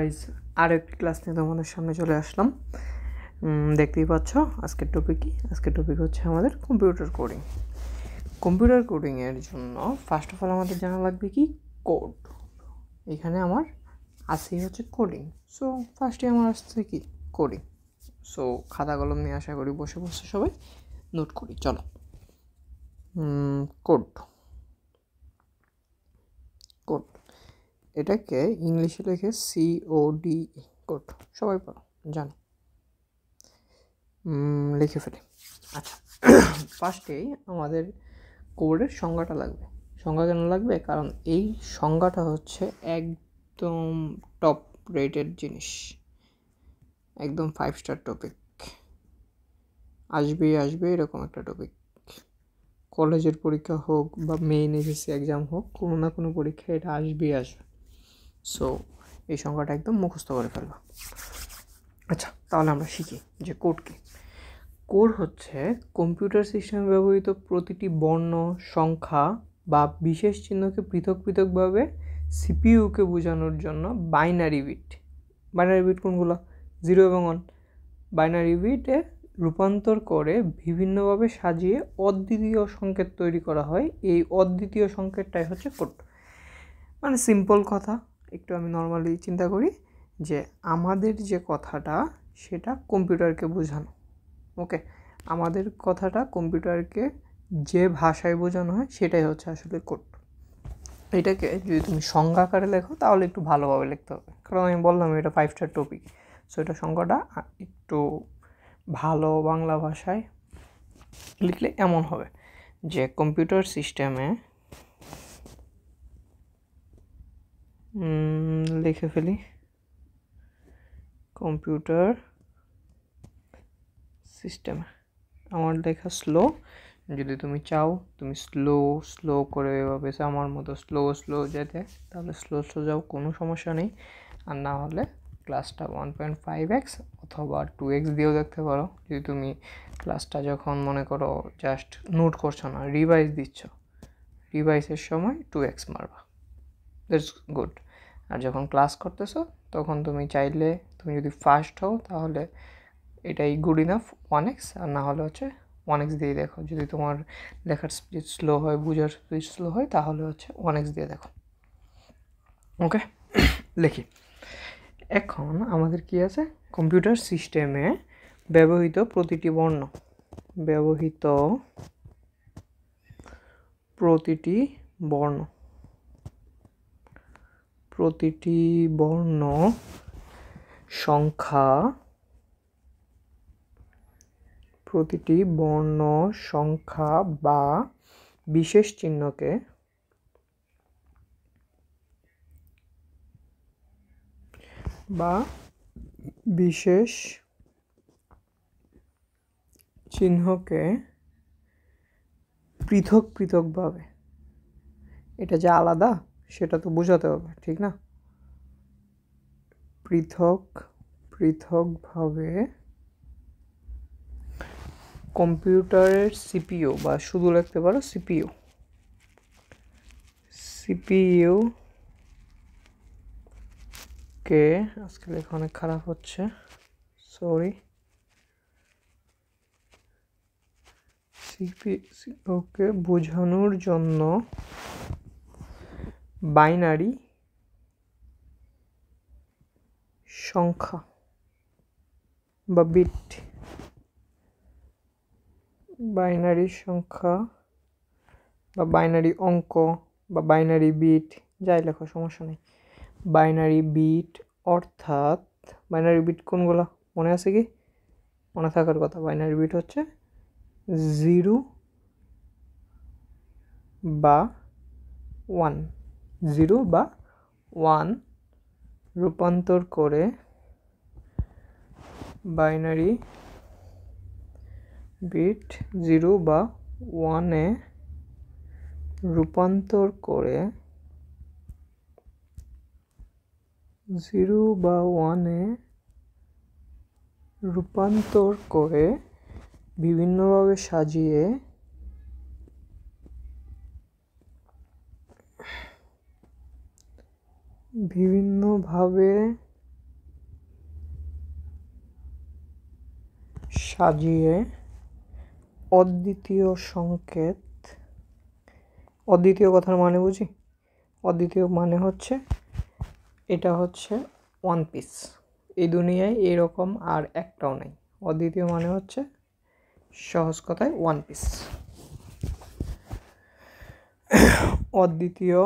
Guys, আরও একটি class নিয়ে তোমাদের সামনে চলে আসলাম। দেখতেই পাচ্ছ আজকের টপিক হচ্ছে আমাদের কম্পিউটার কোডিং। কম্পিউটার কোডিংয়ের জন্য ফার্স্ট অফ অল আমাদের জানা লাগবে কি কোড। এখানে আমার আসেই হচ্ছে কোডিং। সো ফার্স্টে আমার আসছে কি কোডিং। সো খাতা কলম নিয়ে আশা করি বসে বসে সবাই নোট করি। চলো, কোড কোড এটাকে ইংলিশে লেখে COD, কোড। সবাই পড়ো, জানো, লিখে ফেলে। আচ্ছা, ফার্স্টেই আমাদের কোডের সংজ্ঞাটা লাগবে। সংজ্ঞা কেন লাগবে? কারণ এই সংজ্ঞাটা হচ্ছে একদম টপ রেটেড জিনিস, একদম 5 স্টার টপিক। আসবে এরকম একটা টপিক। কলেজের পরীক্ষা হোক বা মেইন এসএসসি এক্সাম হোক, কোনো না কোনো পরীক্ষায় এটা আসবে। সো এই সংজ্ঞাটা একদম মুখস্থ করে ফেলবা। আচ্ছা, তাহলে আমরা শিখি যে কোড কি। কোড হচ্ছে কম্পিউটার সিস্টেমে ব্যবহৃত প্রতিটি বর্ণ, সংখ্যা বা বিশেষ চিহ্নকে পৃথকভাবে সিপিইউকে বোঝানোর জন্য বাইনারি বিট কোনগুলো? 0 এবং 1 বাইনারি বিটে রূপান্তর করে বিভিন্নভাবে সাজিয়ে অদ্বিতীয় সংকেত তৈরি করা হয়। এই অদ্বিতীয় সংকেতটাই হচ্ছে কোড। মানে সিম্পল কথা, একটু আমি নর্মালি চিন্তা করি যে আমাদের যে কথাটা সেটা কম্পিউটারকে বোঝানো। ওকে, আমাদের কথাটা কম্পিউটারকে যে ভাষায় বোঝানো হয় সেটাই হচ্ছে আসলে কোড। এটাকে যদি তুমি সংজ্ঞা আকারে লেখো তাহলে একটু ভালোভাবে লিখতে হবে, কারণ আমি বললাম এটা 5 স্টার টপিক। সো এটা সংজ্ঞাটা একটু ভালো বাংলা ভাষায় লিখলে এমন হবে যে কম্পিউটার সিস্টেমে লিখে ফেলি, কম্পিউটার সিস্টেমে। আমার লেখা স্লো, যদি তুমি চাও তুমি স্লো করে এভাবে আমার মতো স্লো যেতে, তাহলে স্লো যাও, কোনো সমস্যা নেই। আর না হলে ক্লাসটা 1.5x অথবা 2x দিয়েও দেখতে পারো। যদি তুমি ক্লাসটা যখন মনে করো জাস্ট নোট করছো না, রিভাইজ দিচ্ছ, রিভাইজের সময় 2x মারবা, দ্যাটস গুড। আর যখন ক্লাস করতেছো তখন তুমি চাইলে, তুমি যদি ফার্স্ট হও তাহলে এটাই গুড ইনাফ 1x, আর না হলে হচ্ছে 1x দিয়ে দেখো। যদি তোমার লেখার স্পিড স্লো হয়, বোঝার স্পিড স্লো হয়, তাহলে হচ্ছে 1x দিয়ে দেখো। ওকে, লিখি। এখন আমাদের কি আছে? কম্পিউটার সিস্টেমে ব্যবহৃত প্রতিটি বর্ণ সংখ্যা বা বিশেষ চিহ্নকে পৃথকভাবে, এটা যে আলাদা সেটা তো বোঝাতে হবে, ঠিক না? পৃথকভাবে কম্পিউটারের সিপিইউ, বা শুধু লিখতে পারো সিপিইউ কে, আজকে লেখা অনেক খারাপ হচ্ছে, সরি। সিপিইউকে বোঝানোর জন্য বাইনারি সংখ্যা বা বিট, বাইনারি সংখ্যা বা বাইনারি অঙ্ক বা বাইনারি বিট, যাই লেখো সমস্যা নেই। বাইনারি বিট, অর্থাৎ বাইনারি বিট কোনগুলো মনে আছে কি? মনে থাকার কথা। বাইনারি বিট হচ্ছে 0 বা 1 রূপান্তর করে বাইনারি বিট 0 বা 1-এ রূপান্তর করে বিভিন্নভাবে সাজিয়ে সাজিয়ে অদ্বিতীয় সংকেত। অদ্বিতীয় কথার মানে বুঝি, অদ্বিতীয় মানে হচ্ছে এটা হচ্ছে ওয়ান পিস, এই দুনিয়ায় এরকম আর একটাও নেই। অদ্বিতীয় মানে হচ্ছে সহজ কথায় ওয়ান পিস। অদ্বিতীয়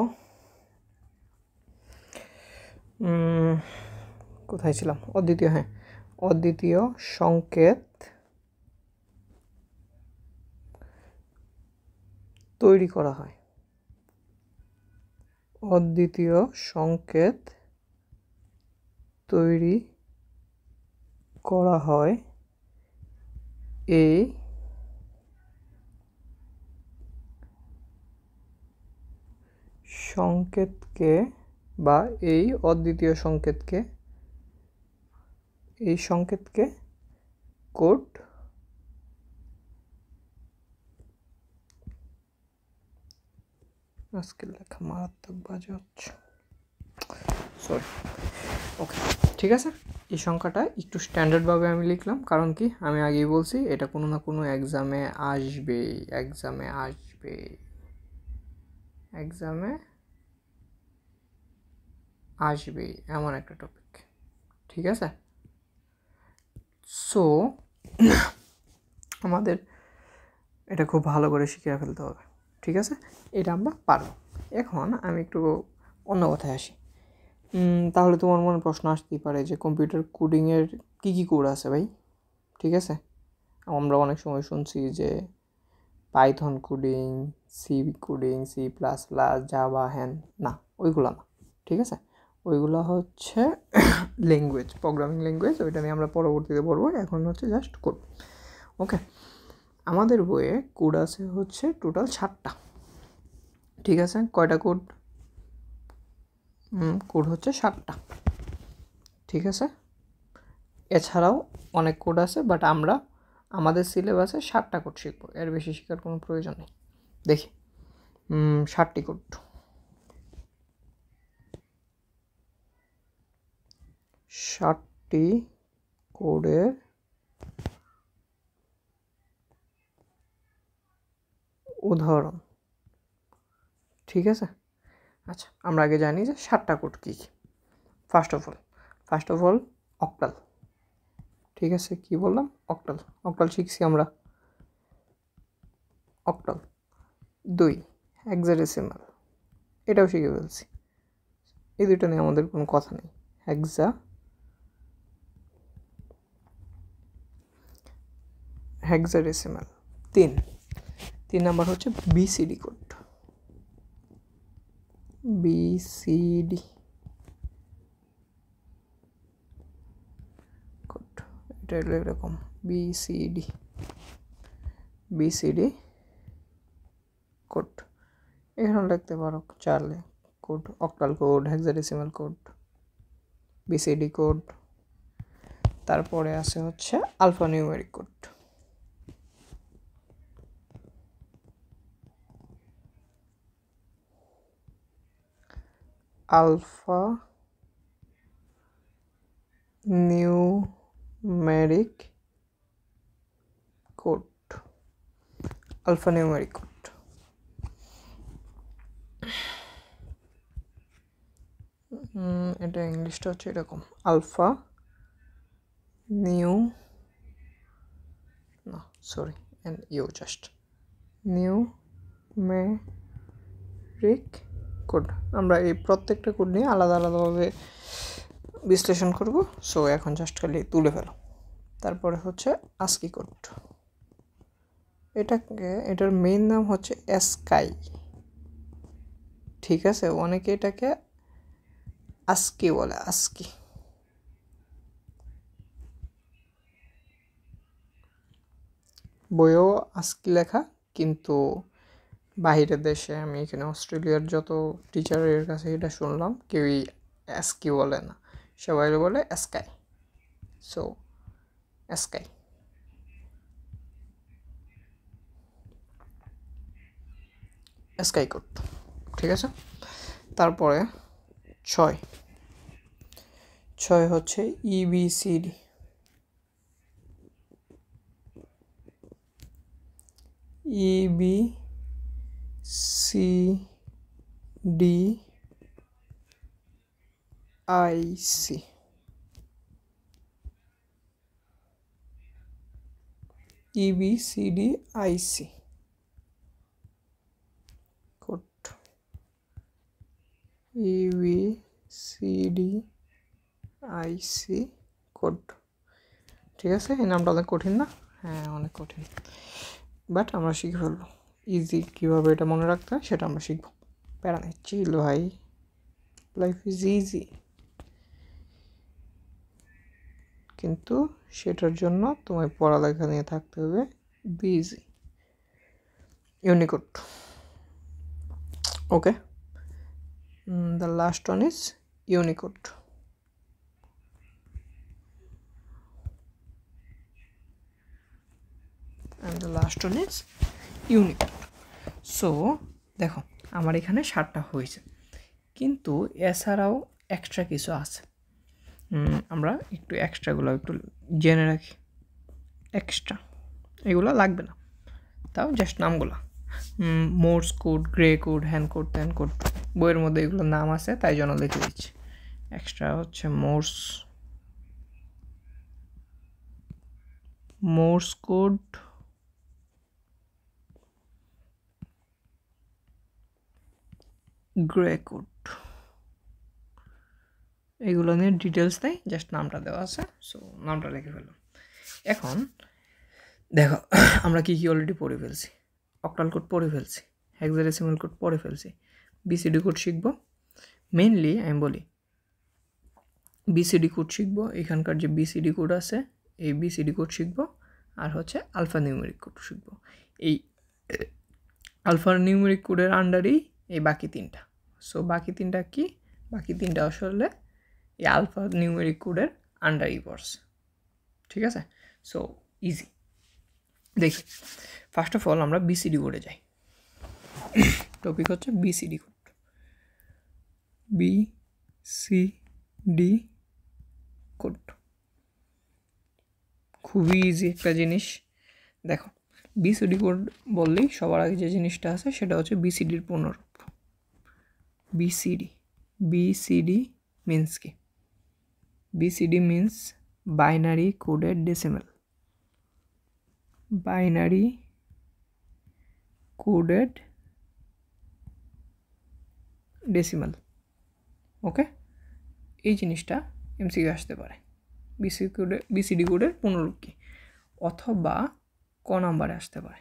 কোথায় ছিলাম? অদ্বিতীয়, হ্যাঁ, অদ্বিতীয় সংকেত তৈরি করা হয়। অদ্বিতীয় সংকেত তৈরি করা হয় এই সংকেতকে বা এই অদ্বিতীয় সংকেতকে, এই সংকেতকে কোড আজকের লেখা মারাত্মক বাজে হচ্ছে, সরি। ওকে, ঠিক আছে। এই সংখ্যাটা একটু স্ট্যান্ডার্ডভাবে আমি লিখলাম, কারণ কি আমি আগেই বলছি এটা কোনো না কোনো এক্সামে আসবে, এক্সামে আসবে, এক্সামে আসবে এমন একটা টপিক, ঠিক আছে। সো আমাদের এটা খুব ভালো করে শিখিয়ে ফেলতে হবে, ঠিক আছে। এটা আমরা পারবো। এখন আমি একটু অন্য কথায় আসি। তাহলে তোমার মনে প্রশ্ন আসতেই পারে যে কম্পিউটার কোডিংয়ের কী কী কোড আছে ভাই, ঠিক আছে। আমরা অনেক সময় শুনছি যে Python coding, C coding, C plus plus, Java, হ্যান, না ওইগুলো না, ঠিক আছে। ওইগুলো হচ্ছে ল্যাঙ্গুয়েজ, প্রোগ্রামিং ল্যাঙ্গুয়েজ, ওইটা নিয়ে আমরা পরবর্তীতে পড়বো। এখন হচ্ছে জাস্ট কোড। ওকে, আমাদের বইয়ে কোড আছে হচ্ছে টোটাল 7টা, ঠিক আছে। কয়টা কোড? কোড হচ্ছে 7টা, ঠিক আছে। এছাড়াও অনেক কোড আছে, বাট আমরা আমাদের সিলেবাসে 7টা কোড শিখবো, এর বেশি শেখার কোনো প্রয়োজন নেই। দেখি 7টি কোড। 7টি কোডের উদাহরণ, ঠিক আছে। আচ্ছা, আমরা আগে জানি যে 7টা কোড কী কী। ফার্স্ট অফ অল অক্টাল, ঠিক আছে। কি বললাম? অক্টাল। অক্টাল শিখছি আমরা। অক্টাল 2 হেক্সাডেসিমাল, এটাও শিখে ফেলছি। এই দুটো নিয়ে আমাদের কোনো কথা নেই। হেক্সাডেসিমাল 3 নাম্বার হচ্ছে বিসিডি কোড। বিসিডি কোড, এটা হলো এরকম বিসিডি কোড। এখানে লিখতে পারো 4 code: octal code, hexadecimal code, BCD code. তারপরে আছে হচ্ছে alpha numeric code. Alpha numeric code, alpha numeric code. এটা ইংলিশটা হচ্ছে এরকম, আলফা নিউমেরিক কোড। আমরা এই প্রত্যেকটা কোড নিয়ে আলাদা আলাদাভাবে বিশ্লেষণ করব। সো এখন জাস্ট খালি তুলে ফেলো। তারপরে হচ্ছে আস্কি কোড। এটার মেইন নাম হচ্ছে অ্যাস্কাই, ঠিক আছে। অনেকে এটাকে আস্কি বলে, আস্কি। বইও আস্কি লেখা, কিন্তু বাইরের দেশে, আমি এখানে অস্ট্রেলিয়ার যত টিচারের কাছে এটা শুনলাম, কেউই অ্যাস্কি বলে না, সবাই বলে অ্যাস্কাই। সো অ্যাস্কাই, অ্যাস্কাই কোড, ঠিক আছে। তারপরে 6 হচ্ছে ইবিসিডি। EB CD IC EBCD IC code EBCD IC code. ঠিক আছে, এই নামটা অনেক কঠিন না? হ্যাঁ, অনেক কঠিন, বাট আমরা শিখে ফেলবো। ইজি কীভাবে এটা মনে রাখতে হয় সেটা আমরা শিখবো, প্যারা নেই, চিল ভাই, লাইফ ইজ ইজি। কিন্তু সেটার জন্য তোমায় পড়ালেখা নিয়ে থাকতে হবে busy. Unicode, okay, the last one is Unicode. And the last one is Unicode. So দেখো আমার এখানে 7টা হয়েছে, কিন্তু এছাড়াও এক্সট্রা কিছু আছে। আমরা একটু এক্সট্রাগুলো একটু জেনে রাখি। এক্সট্রা এগুলো লাগবে না, তাও জাস্ট নামগুলো, Morse code, grey code, hand code, ত্যান কোড, বইয়ের মধ্যে এগুলোর নাম আছে তাই জন্য লিখে দিচ্ছি। এক্সট্রা হচ্ছে মোর্স কোড, গ্রে কোড, এগুলো নিয়ে ডিটেলস নেই, জাস্ট নামটা দেওয়া আছে, সো নামটা লিখে ফেললাম। এখন দেখো আমরা কী কী অলরেডি পড়ে ফেলছি। অক্টাল কোড পড়ে ফেলছি, হেক্সাডেসিমাল কোড পড়ে ফেলছি, বিসিডি কোড শিখবো। মেইনলি আমি বলি বিসিডি কোড শিখবো, এখানকার যে বিসিডি কোড আছে এই বিসিডি কোড শিখবো, আর হচ্ছে আলফা নিউমেরিক কোড শিখবো। এই আলফা নিউমেরিক কোডের আন্ডারেই এই বাকি 3টা। সো বাকি 3টা কি? বাকি 3টা আসলে এই আলফা নিউমেরিক কোডের আন্ডারেই পড়ছে। ঠিক আছে, সো ইজি। দেখি ফার্স্ট অফ অল আমরা বিসিডি কোডে যাই। টপিক হচ্ছে বিসিডি কোড। বিসিডি কোড খুবই ইজি একটা জিনিস। দেখো বিসিডি কোড বললেই সবার আগে যে জিনিসটা আছে সেটা হচ্ছে বিসিডির পূর্ণরূপ। বিসিডি মিন্স কি? BCD means binary coded decimal. Binary coded decimal, okay. এই জিনিসটা এমসিকিউ আসতে পারে, বিসিডি কোডের পূর্ণরূপ কি, অথবা ক নাম্বারে আসতে পারে।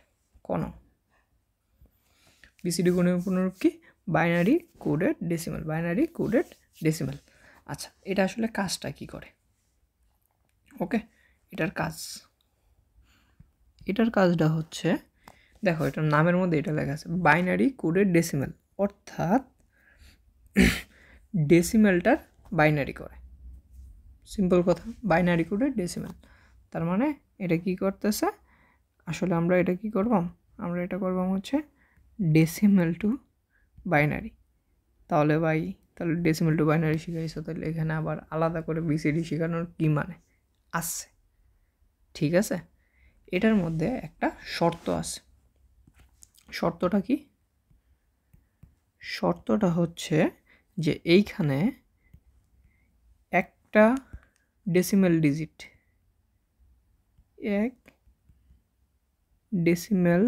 বিসিডি কোডের পূর্ণরূপ কি? Binary coded decimal. Binary coded decimal. আচ্ছা, এটা আসলে কাজটা কি করে? ওকে, এটার কাজটা হচ্ছে, দেখো এটার নামের মধ্যে এটা লেখা আছে বাইনারি কোডেড ডেসিমাল, অর্থাৎ ডেসিমালটার বাইনারি করে। সিম্পল কথা, বাইনারি কোডেড ডেসিমাল। তার মানে এটা কি করতেছে? আসলে আমরা এটা কি করবাম? আমরা এটা করবাম হচ্ছে ডেসিমাল টু বাইনারি। তাহলে ডেসিমাল টু বাইনারি শিখাইছো, তাহলে এখানে আবার আলাদা করে বিসিডি শেখানোর কি মানে আছে? ঠিক আছে, এটার মধ্যে একটা শর্ত আছে। শর্তটা কি? শর্তটা হচ্ছে যে এইখানে একটা ডেসিমাল ডিজিট, এক decimal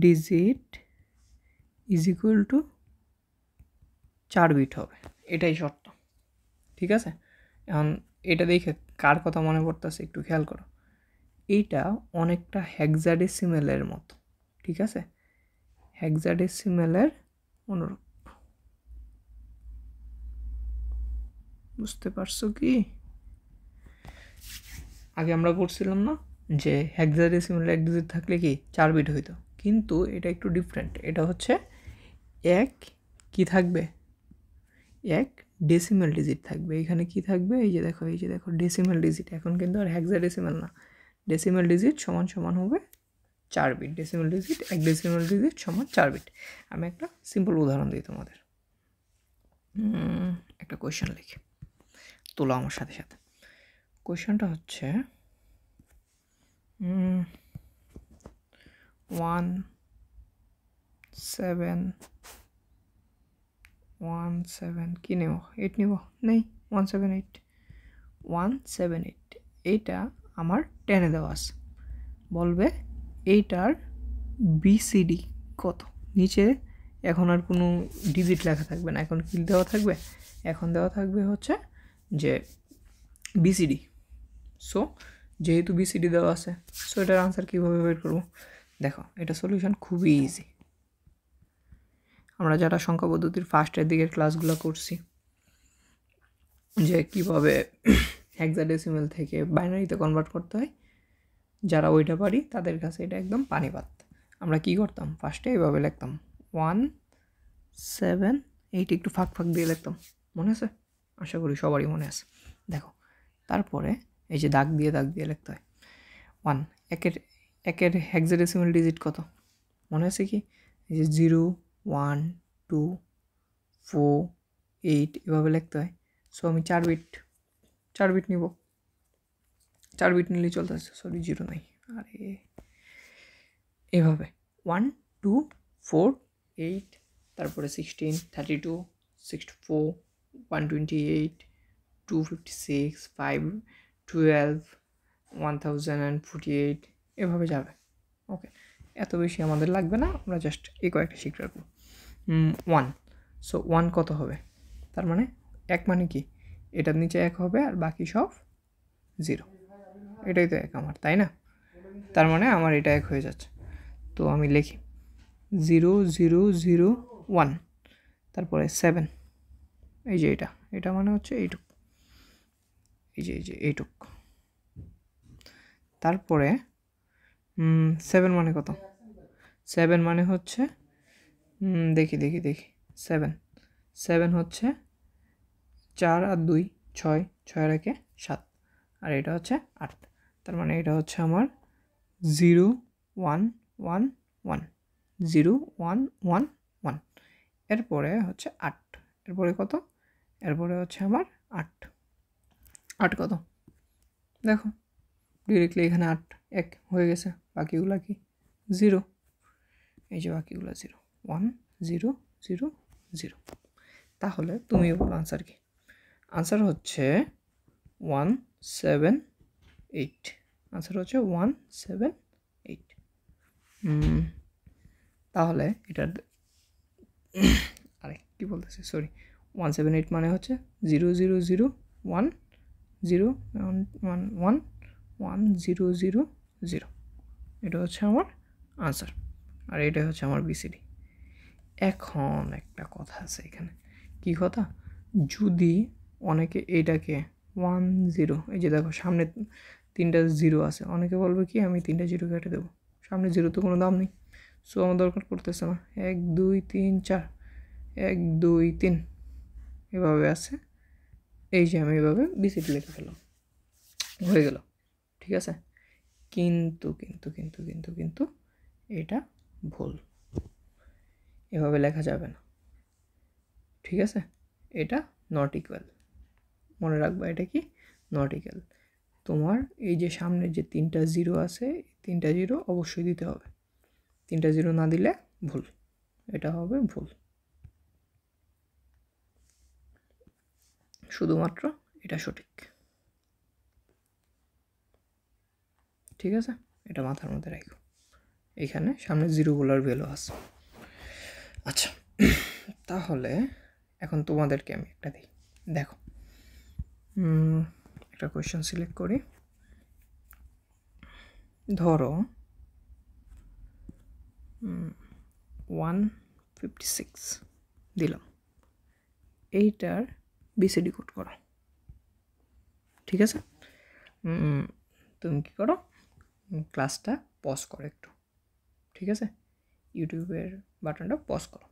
digit is equal to 4 bit হবে, এটাই শর্ত। ঠিক আছে, এখন এটা দেখে কার কথা মনে পড়তেছে একটু খেয়াল করো। এইটা অনেকটা হেক্সাডেসিমেলের মতো। ঠিক আছে, হেক্সাডেসিমেলের অনুরূপ। বুঝতে পারছো কি? আগে আমরা পড়ছিলাম না যে হেক্সাডেসিমেল এক ডিজিট থাকলে কি 4 বিট হইতো, কিন্তু এটা একটু ডিফারেন্ট। এটা হচ্ছে এক কি থাকবে? এক ডেসিমাল ডিজিট থাকবে। এখানে কি থাকবে? এই যে দেখো ডেসিমাল ডিজিট। এখন কিন্তু আর হেক্সাডেসিমাল না, ডেসিমাল ডিজিট সমান সমান হবে 4 বিট। ডেসিমাল ডিজিট, এক ডেসিমাল ডিজিট সমান 4 বিট। আমি একটা সিম্পল উদাহরণ দিই তোমাদের। একটা কোয়েশ্চেন লিখি, তোলো আমার সাথে সাথে। কোয়েশ্চেনটা হচ্ছে 1 7 1 7 কি নেব 8 নেব নেই 178 178 এইটা আমার 10-এ দেওয়া আছে বলবে এইটার বিসিডি কত নিচে এখন আর কোনো ডিজিট লেখা থাকবে না এখন কি দেওয়া থাকবে এখন দেওয়া থাকবে হচ্ছে যে বিসিডি সো যেহেতু বিসিডি দেওয়া আছে সো এটার আনসার কীভাবে বের করবো দেখো এটা সলিউশন খুবই ইজি আমরা যারা সংখ্যা পদ্ধতির ফার্স্টের দিকের ক্লাসগুলো করছি যে কীভাবে হেক্সাডেসিমাল থেকে বাইনারিতে কনভার্ট করতে হয় যারা ওইটা পারি তাদের কাছে এটা একদম পানিপাত আমরা কি করতাম ফার্স্টে এইভাবে লিখতাম 178 একটু ফাঁক ফাঁক দিয়ে লিখতাম মনে আছে আশা করি সবারই মনে আছে দেখো তারপরে এই যে দাগ দিয়ে লিখতে হয় 1 একের হেক্সাডেসিমাল ডিজিট কত মনে আছে কি এই যে 0 1 2 4 8 এভাবে লিখতে হয় সো আমি 4 বিট নিব 4 বিট নিলেই চলতেছে সরি 0 নাই আরে এভাবে 1 2 4 8 তারপরে 16 32 64 128 256 5 12 1048 এভাবে যাবে ওকে এত বেশি আমাদের লাগবে না আমরা জাস্ট এই কয়েকটা শিখে রাখবো 1 সো 1 কত হবে তার মানে 1 মানে কি এটার নিচে 1 হবে আর বাকি সব 0 এটাই তো 1 আমার তাই না তার মানে আমার এটা 1 হয়ে যাচ্ছে তো আমি লিখি 0 0 0 1 তারপরে 7 এই যে এটা মানে হচ্ছে এইটুক এই যে এইটুক তারপরে 7 মানে কত 7 মানে হচ্ছে দেখি 7 হচ্ছে 4 আর 2 6 6 রেখে 7 আর এটা হচ্ছে 8 তার মানে এটা হচ্ছে আমার 0 1 1 1 0 1 1 1 এরপরে হচ্ছে 8 এরপরে কত এরপরে হচ্ছে আমার 8 কত দেখো ডিরেক্টলি এখানে 8 1 হয়ে গেছে বাকিগুলা কি 0 এই যে বাকিগুলো 0 1 0 0 0 তাহলে তুমি বলো আনসার কি আনসার হচ্ছে 178 আনসার হচ্ছে 178 তাহলে এটার আরে কি বলতেছি সরি 178 মানে হচ্ছে 0 0 0 1 0 1 1 1 0 0 0 এটা হচ্ছে আমার আনসার আর এটা হচ্ছে আমার বিসিডি এখন একটা কথা আছে এখানে কি কথা যদি অনেকে এইটাকে 1 0 এই যে দেখো সামনে 3টা 0 আছে অনেকে বলবে কি আমি 3টা 0 কেটে দেবো সামনে 0 তো কোনো দাম নেই সো আমার দরকার পড়তেছে না 1 2 3 4 1 2 3 এভাবে আছে এই যে আমি এভাবে বিসিডি লিখে ফেললাম হয়ে গেল ঠিক আছে কিন্তু এটা ভুল এভাবে লেখা যাবে না ঠিক আছে এটা নট ইকুয়াল মনে রাখবা এটা কি নট ইকুয়াল তোমার এই যে সামনে যে 3টা 0 আছে 3টা 0 অবশ্যই দিতে হবে 3টা 0 না দিলে ভুল এটা হবে ভুল শুধুমাত্র এটা সঠিক ঠিক আছে এটা মাথার মধ্যে রাখো এখানে সামনে 0গুলোর ভ্যালু আছে আচ্ছা তাহলে এখন তোমাদেরকে আমি একটা দিই দেখো একটা কোয়েশ্চেন সিলেক্ট করি ধরো 156 দিলাম এইটার বিসিডি কোড করো ঠিক আছে তুমি কি করো ক্লাসটা পজ করো একটু ঠিক আছে ইউটিউবের বাটনটা পজ করো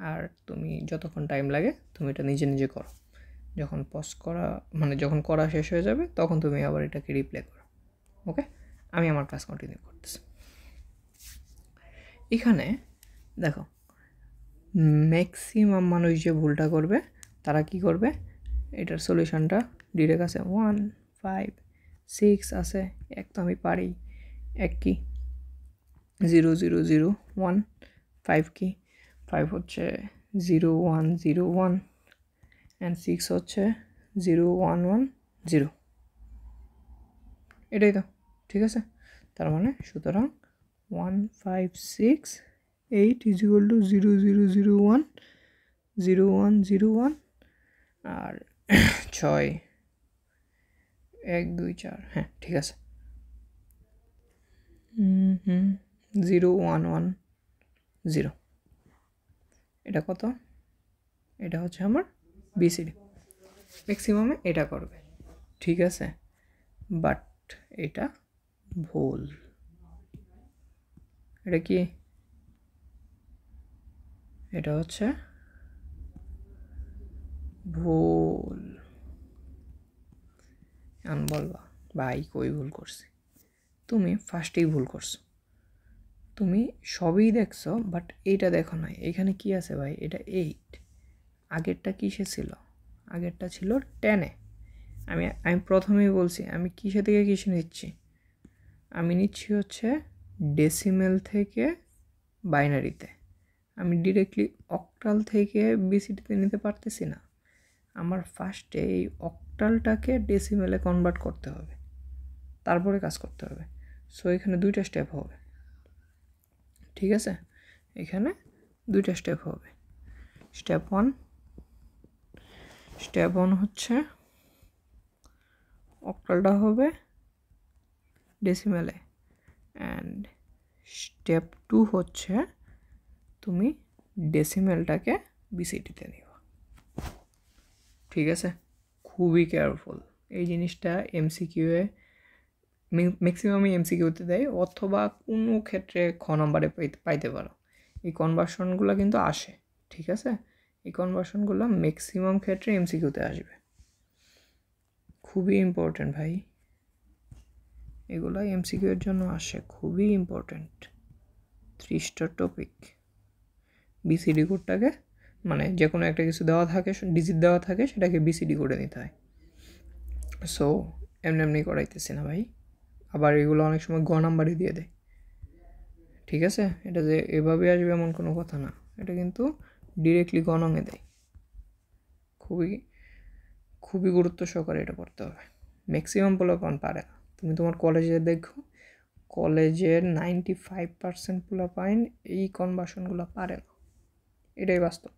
আর তুমি যতক্ষণ টাইম লাগে তুমি এটা নিজে করো যখন পজ করা মানে যখন করা শেষ হয়ে যাবে তখন তুমি আবার এটাকে রিপ্লে করো ওকে আমি আমার ক্লাস কন্টিনিউ করতেছি এখানে দেখো ম্যাক্সিমাম মানুষ যে ভুলটা করবে তারা কি করবে এটার সলিউশনটা ডিরেক্ট আছে 1 5 6 আছে এক তো আমি পারি এক কি 0 0 0 1 5 কি 5 হচ্ছে 0 1 0 1 অ্যান্ড 6 হচ্ছে 0 1 1 0, এটাই তো ঠিক আছে। তার মানে সুতরাং 1 5 6 8 ইজ ইকুয়াল টু 0 0 0 1 0 1 0 1 আর 6 1 2 4, হ্যাঁ ঠিক আছে। 0 1 1 0, এটা কত? এটা হচ্ছে আমার বিসিডি। ম্যাক্সিমামে এটা করবে, ঠিক আছে, বাট এটা ভুল। এটা কি? এটা হচ্ছে ভুল। এখন বলবা ভাই কই ভুল করছি? তুমি ফার্স্টেই ভুল করছো, তুমি সবই দেখছো বাট এইটা দেখো নাই। এখানে কি আছে ভাই? এটা 8, আগেরটা কিসে ছিল? আগেরটা ছিল 10-এ। আমি প্রথমেই বলছি আমি কিসে থেকে কিসে নিচ্ছি। আমি নিচ্ছি হচ্ছে ডেসিমেল থেকে বাইনারিতে। আমি ডিরেক্টলি অক্টাল থেকে বিসিডিতে নিতে পারতেছি না। আমার ফার্স্টে এই অক্টালটাকে ডেসিমেলে কনভার্ট করতে হবে, তারপরে কাজ করতে হবে। সো এখানে 2টা স্টেপ হবে, ঠিক আছে? এখানে 2টা স্টেপ হবে। স্টেপ 1 হচ্ছে অক্টালটা হবে ডেসিমেলে, অ্যান্ড স্টেপ 2 হচ্ছে তুমি ডেসিমেলটাকে বিসিডিতে নিবা, ঠিক আছে? খুবই কেয়ারফুল। এই জিনিসটা এমসিকিউয়ে ম্যাক্সিমামই এমসিকিউতে দেয়, অথবা কোনো ক্ষেত্রে খ নম্বরে পাইতে পারো। এই কনভার্সনগুলো কিন্তু আসে, ঠিক আছে? এই কনভার্সনগুলো ম্যাক্সিমাম ক্ষেত্রে এমসিকিউতে আসবে। খুবই ইম্পর্ট্যান্ট ভাই, এগুলো এমসিকিউ এর জন্য আসে, খুবই ইম্পর্ট্যান্ট। 3 star topic. বিসিডি কোডটাকে, মানে যে কোনো একটা কিছু দেওয়া থাকে, ডিজিট দেওয়া থাকে, সেটাকে বিসিডি করে নিতে হয়। সো এমনি করাইতেছি না ভাই। আবার এগুলো অনেক সময় গ নাম্বারই দিয়ে দেয়, ঠিক আছে? এটা যে এভাবে আসবে এমন কোনো কথা না, এটা কিন্তু ডিরেক্টলি গণঙে দেয়। খুবই খুবই গুরুত্ব সহকারে এটা করতে হবে। ম্যাক্সিমাম পোলাপান পারে না। তুমি তোমার কলেজে দেখো, কলেজের 95% পোলাপাইন এই কনভার্সনগুলো পারে না, এটাই বাস্তব।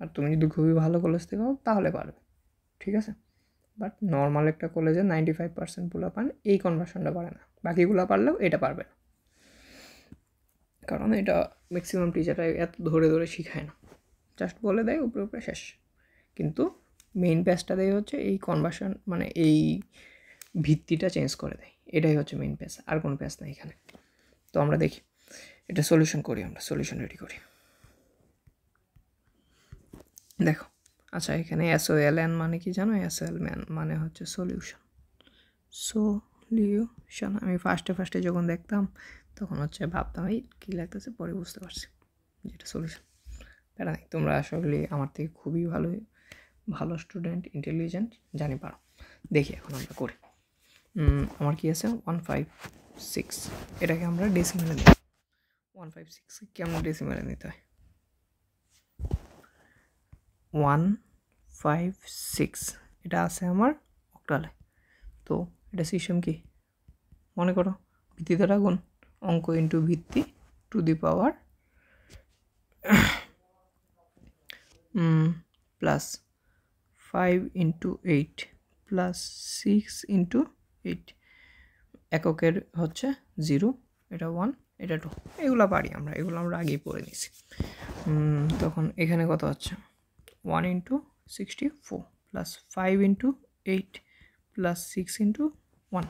আর তুমি যদি খুবই ভালো কলেজ থেকে হও তাহলে পারবে, ঠিক আছে? বাট নর্মাল একটা কলেজে 95% পোলাপান এই কনভার্সনটা পারে না, বাকিগুলো পারলেও এটা পারবে না, কারণ এটা ম্যাক্সিমাম টিচাররা এত ধরে ধরে শিখায় না, জাস্ট বলে দেয় উপরে উপরে শেষ। কিন্তু মেইন প্যাচটা দেয় হচ্ছে এই কনভার্সন, মানে এই ভিত্তিটা চেঞ্জ করে দেয়, এটাই হচ্ছে মেইন প্যাচ, আর কোনো প্যাচ নেই এখানে। তো আমরা দেখি এটা সলিউশন করি, আমরা সলিউশন রেডি করি। দেখো, আচ্ছা এখানে SOLN মানে কি জানো? SOLN মানে হচ্ছে সলিউশন। সলিউশন আমি ফার্স্টে যখন দেখতাম তখন হচ্ছে ভাবতাম এই কী লাগতেছে, পরে বুঝতে পারছি যেটা সলিউশন। তারা নাই, তোমরা আসলে আমার থেকে খুবই ভালো স্টুডেন্ট, ইন্টেলিজেন্ট, জানি পারো। দেখি এখন আমরা করি। আমার কি আছে 156, এটাকে আমরা ডেসিমেলে নিই। 156 কেমন ডেসিমেলে নিতে হয়? 156 এটা আছে আমার অক্টালে। তো এটা সিস্টেম কি মনে করো? ভিত্তি দ্বারা গুণ, অঙ্ক ইন্টু ভিত্তি two the power plus 5 into 8 plus 6 into 8। এককের হচ্ছে 0, এটা 1, এটা 2, এগুলো পারি আমরা, এগুলো আমরা আগেই পড়ে নিছি। তখন এখানে কত হচ্ছে 1 into 64 plus 5 into 8 plus 6 into 1।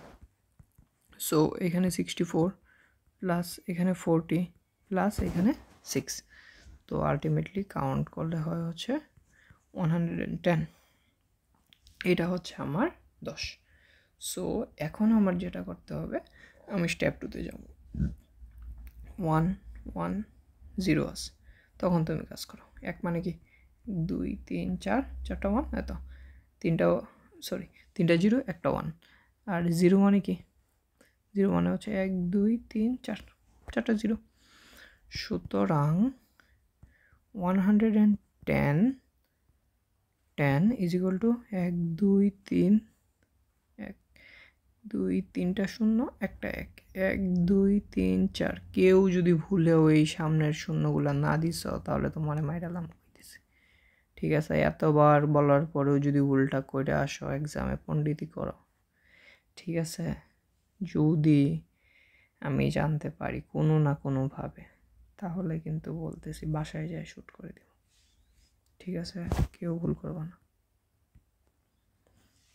So এখানে 64 প্লাস এখানে 40 প্লাস এখানে 6। তো আলটিমেটলি কাউন্ট করলে হয় হচ্ছে 110। এটা হচ্ছে আমার 10। সো এখন আমার যেটা করতে হবে, আমি স্টেপ 2তে যাব। 1 1 0 আছে, তখন তুমি কাজ করো। 1 মানে কি 2 3 4, 4টা 1, এত 3টা 0, একটা 1। আর 0 মানে কি জিরো মানে হচ্ছে 1 2 3 4, চারটা জিরো। সুতরাং 110 ইজ ইকুয়াল টু 1 2 3 1 2 3টা শূন্য একটা 1 1 2 3 4। কেউ যদি ভুলেও এই সামনের শূন্যগুলো না দিস তাহলে তোমার মাইরালাম হইতেছে। ঠিক আছে, এতবার বলার পরেও যদি উল্টা করে আসো এক্সামে পণ্ডিতি করো, ঠিক আছে, যদি আমি জানতে পারি কোনো না কোনোভাবে, তাহলে কিন্তু বলতেছি বাসায় যায় শ্যুট করে দেব। ঠিক আছে, কেউ ভুল করবো না।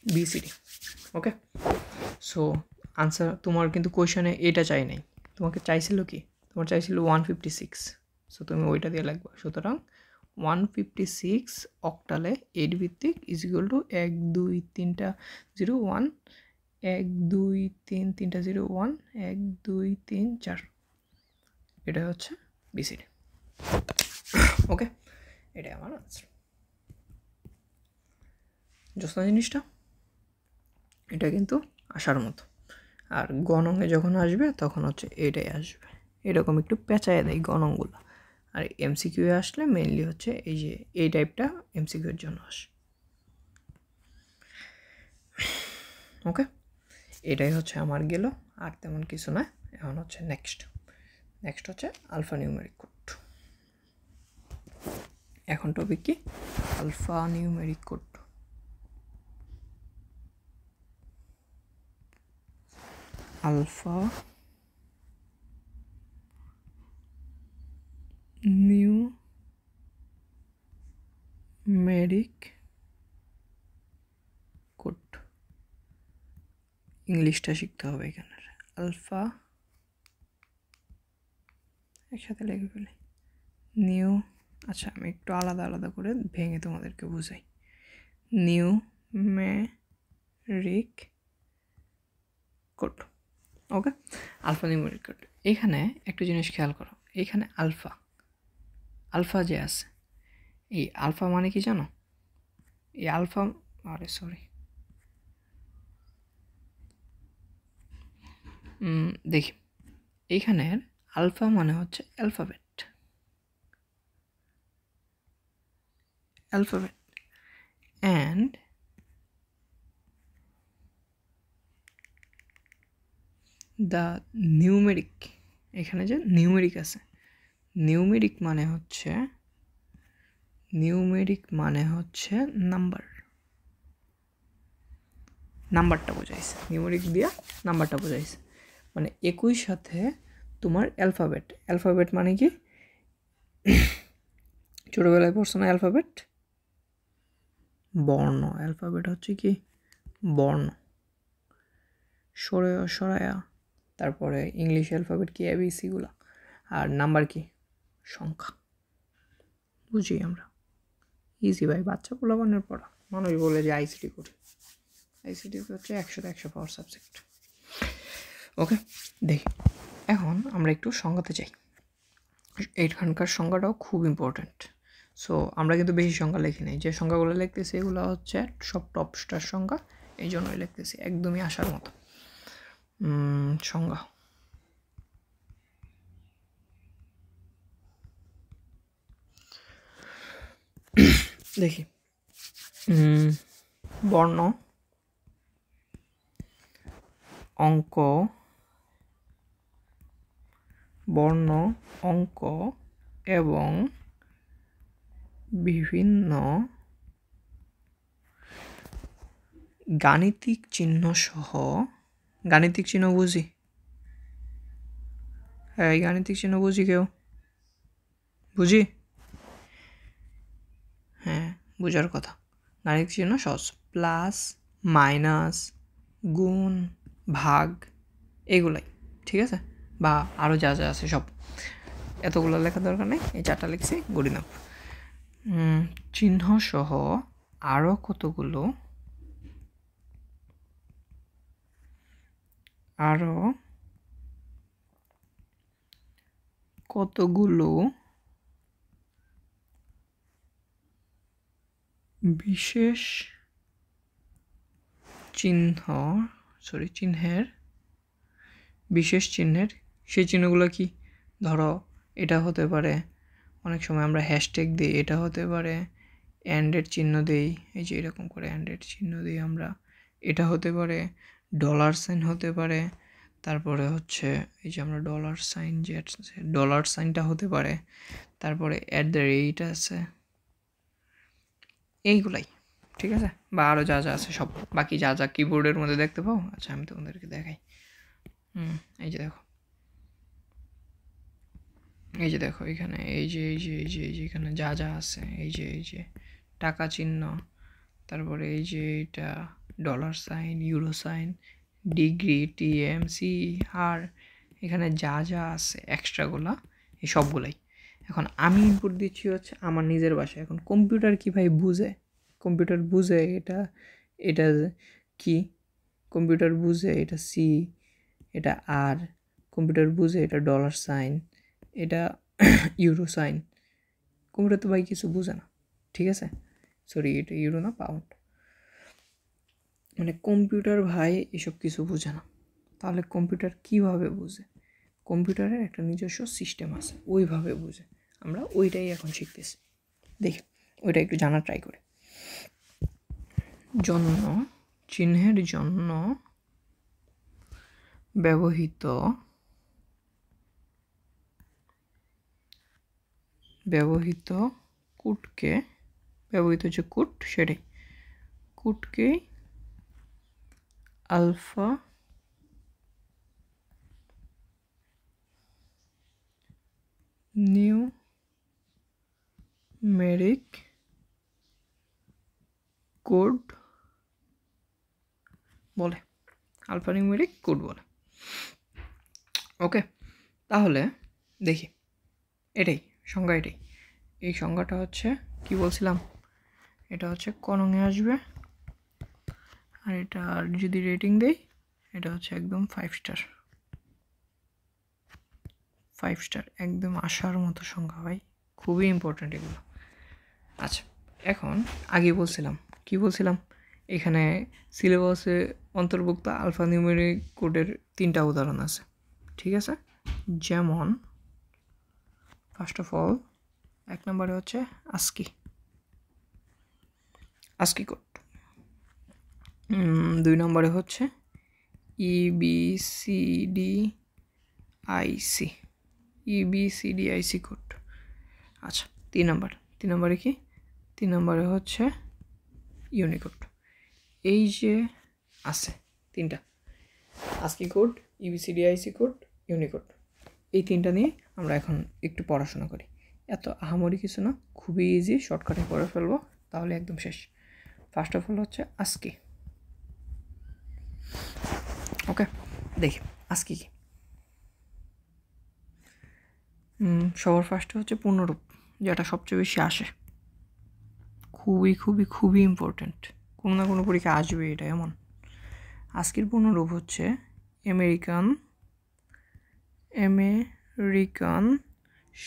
বিসিডি। ওকে, সো আনসার তোমার কিন্তু কোয়েশনে এটা চাই নাই, তোমাকে চাইছিল কি, তোমার চাইছিল 156, সো তুমি ওইটা দিয়ে লাগবে। সুতরাং 156 অক্টালে 8 ভিত্তিক ইজ ইকুয়াল টু 1 2 3টা 0 1 1 2 3 3টা 0 1 1 2 3 4। এটা হচ্ছে বিসিডি। ওকে, এটাই আমার আনসার। জোসনা জিনিসটা এটা কিন্তু আসার মতো। আর গণঙ্গে যখন আসবে তখন হচ্ছে এটাই আসবে, এরকম একটু পেঁচায় দেয় গণংগুলো। আর এমসিকিউ আসলে মেইনলি হচ্ছে এই যে এই টাইপটা এমসিকিউর জন্য আসে। ওকে, এটাই হচ্ছে আমার গেল, আর তেমন কিছু না। এখন হচ্ছে নেক্সট হচ্ছে আলফা নিউমেরিক কোড। এখন টপিক কি, alpha numeric code. Alpha numeric code, ইংলিশটা শিখতে হবে এখানে। আলফা একসাথে লিখে ফেলি, নিউ, আচ্ছা আমি একটু আলাদা আলাদা করে ভেঙে তোমাদেরকে বুঝাই। Numeric code. Okay, alpha numeric code. এখানে একটা জিনিস খেয়াল করো, এখানে আলফা যে আছে, এই আলফা মানে কি জানো? এই আলফা, আরে সরি, দেখি, এইখানের আলফা মানে হচ্ছে অ্যালফাবেট অ্যান্ড দ্য নিউমেরিক, এখানে যে নিউমেরিক আছে, নিউমেরিক মানে হচ্ছে নাম্বারটা বোঝাইছে, নিউমেরিক দিয়া নাম্বারটা বোঝাইছে। মানে একই সাথে তোমার অ্যালফাবেট মানে কি, ছোটোবেলায় পড়ছো না অ্যালফাবেট, বর্ণ। অ্যালফাবেট হচ্ছে কি বর্ণ, সরায়া, তারপরে ইংলিশ অ্যালফাবেট কি এবিসিগুলা, আর নাম্বার কি সংখ্যা। বুঝি আমরা, ইজি ভাই, বাচ্চা পোলাপানের পড়া। মানুষ বলে যে আইসিটি করি, আইসিটি হচ্ছে 100 পাওয়ার সাবজেক্ট। ওকে, দেখি এখন আমরা একটু সংজ্ঞাতে যাই। এইখানকার সংজ্ঞাটাও খুব ইম্পর্ট্যান্ট। সো আমরা কিন্তু বেশি সংজ্ঞা লিখি নাই, যে সংজ্ঞাগুলো লিখতেছি এগুলো হচ্ছে সব টপ স্টার সংজ্ঞা, এই জন্যই লিখতেছি একদমই আসার মতো সংজ্ঞা। দেখি, বর্ণ, অঙ্ক, এবং বিভিন্ন গাণিতিক চিহ্ন সহ, গাণিতিক চিহ্ন বুঝি? হ্যাঁ, এই গাণিতিক চিহ্ন বুঝি কেউ? বুঝি? হ্যাঁ, বুঝার কথা। গাণিতিক চিহ্ন সহজ, প্লাস মাইনাস গুণ ভাগ এগুলাই, ঠিক আছে, বা আরও যা যা আছে সব, এতগুলো লেখার দরকার নেই, এই 4টা লিখছি, গুড ইনাফ। চিহ্ন সহ আরও কতগুলো বিশেষ চিহ্নের বিশেষ চিহ্নের সেই চিহ্নগুলো কি, ধরো এটা হতে পারে, অনেক সময় আমরা হ্যাশট্যাগ দিই, এটা হতে পারে অ্যান্ডের চিহ্ন দিই, এই যে এরকম করে অ্যান্ডের চিহ্ন দিই আমরা, এটা হতে পারে ডলার সাইন হতে পারে, তারপরে হচ্ছে এই যে আমরা ডলার সাইন, যে ডলার সাইনটা হতে পারে, তারপরে অ্যাট দ্য রেট আছে, এইগুলাই, ঠিক আছে, বা আরও যা যা আছে সব, বাকি যা যা কিবোর্ডের মধ্যে দেখতে পাও। আচ্ছা আমি তোমাদেরকে দেখাই। এই যে দেখো, এই যে দেখো এখানে এই যে এখানে যা যা আছে, এই যে টাকা চিহ্ন, তারপরে এই যে এটা dollar sign, euro sign, degree, TM, C, আর এখানে যা যা আছে এক্সট্রাগুলা, এই সবগুলাই এখন আমি ইনপুট দিচ্ছি হচ্ছে আমার নিজের ভাষায়। এখন কম্পিউটার কি ভাই বুঝে, কম্পিউটার বুঝে এটা কি, কম্পিউটার বুঝে এটা সি, এটা আর, কম্পিউটার বুঝে এটা ডলার সাইন, এটা ইউরো সাইন। কম্পিউটার তো ভাই কিছু বুঝে না, ঠিক আছে, সরি এটা ইউরো না পাউন্ড, মানে কম্পিউটার ভাই এসব কিছু বুঝে না। তাহলে কম্পিউটার কিভাবে বুঝে? কম্পিউটারের একটা নিজস্ব সিস্টেম আছে, ওইভাবে বুঝে। আমরা ওইটাই এখন শিখতেছি, দেখি ওইটা একটু জানার ট্রাই করে। জন্য, চিহ্নের জন্য ব্যবহৃত কোডকে, ব্যবহৃত যে কোড সেটাই, কোডকে আলফা নিউমেরিক কোড বলে, আলফা নিউমেরিক কোড বলে। ওকে, তাহলে দেখি, এটাই সংজ্ঞা, এটাই, এই সংজ্ঞাটা হচ্ছে কি বলছিলাম, এটা হচ্ছে কনঙে আসবে, আর এটা যদি রেটিং দেই এটা হচ্ছে একদম 5 স্টার, 5 স্টার, একদম আসার মতো সংখ্যা ভাই, খুবই ইম্পর্ট্যান্ট এগুলো। আচ্ছা, এখন আগে বলছিলাম, কি বলছিলাম, এখানে সিলেবাসে অন্তর্ভুক্ত আলফা নিউমেরিক কোডের 3টা উদাহরণ আছে, ঠিক আছে, যেমন ফার্স্ট অফ অল 1 নম্বরে হচ্ছে আস্কি কোড, 2 নম্বরে হচ্ছে EBCDIC কোড। আচ্ছা, 3 নম্বরে কি, 3 নম্বরে হচ্ছে ইউনিকোড। এই যে আছে 3টা, ASCII code, EBCDIC code, Unicode, এই 3টা নিয়ে আমরা এখন একটু পড়াশোনা করি। এত আহামরি কিছু না, খুবই ইজি, শর্টকাটে করে ফেলবো, তাহলে একদম শেষ। ফার্স্ট অফ অল হচ্ছে আস্কি। ওকে, দেখি আস্কি কি। সবার ফার্স্টে হচ্ছে পূর্ণরূপ, যেটা সবচেয়ে বেশি আসে, খুবই খুবই খুবই ইম্পর্ট্যান্ট, কোনো না কোনো পরীক্ষা আসবে এটা এমন। আস্কির পূর্ণরূপ হচ্ছে আমেরিকান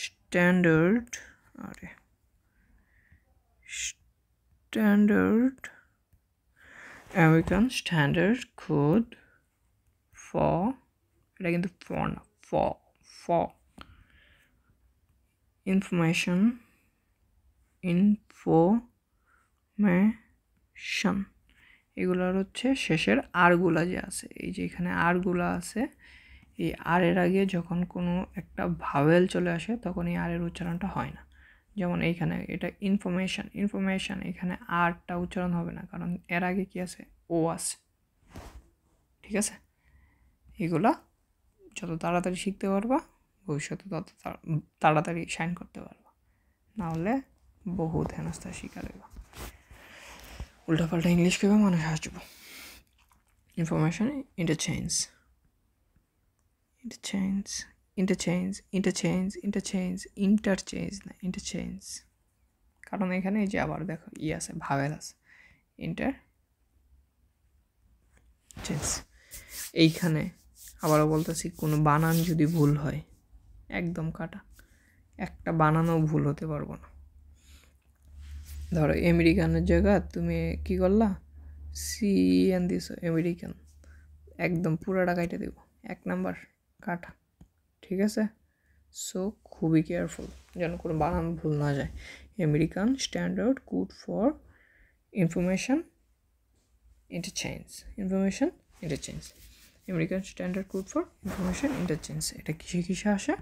স্ট্যান্ডার্ড কোড ফর, এটা কিন্তু ফর না, ফর ইনফরমেশন এগুলার হচ্ছে শেষের আরগুলা যে আছে, এই যে এখানে আরগুলা আছে, এই আরের আগে যখন কোনো একটা ভাওয়েল চলে আসে তখন এই আরের উচ্চারণটা হয় না। যেমন এইখানে এটা ইনফরমেশন, এখানে আরটা উচ্চারণ হবে না, কারণ এর আগে কি আছে, ও আছে, ঠিক আছে। এগুলা যত তাড়াতাড়ি শিখতে পারবা ভবিষ্যতে তত তাড়াতাড়ি শাইন করতে পারবা, নাহলে বহুত হেনস্থা শিখা দেবা, উল্টাপাল্টা ইংলিশ কেবা মানুষ আসবো। ইনফরমেশন ইন্টারচেঞ্জ, কারণ এখানে এই যে আবার দেখো আছে, ভাওয়েল আছে, ইন্টারচেঞ্জ। এইখানে আবারও বলতেছি, কোনো বানান যদি ভুল হয় একদম কাটা, একটা বানানও ভুল হতে পারবো না। ধরো আমেরিকানের জায়গা তুমি কি করলা, CN দিছো, আমেরিকান, একদম পুরাটা কাইটে দেবো, 1 নাম্বার। কাটা, ঠিক আছে। সো খুবই কেয়ারফুল যেন কোনো বানান ভুল না যায়। American standard code for information interchange, American standard code for information interchange. এটা কিসে কিসে আসে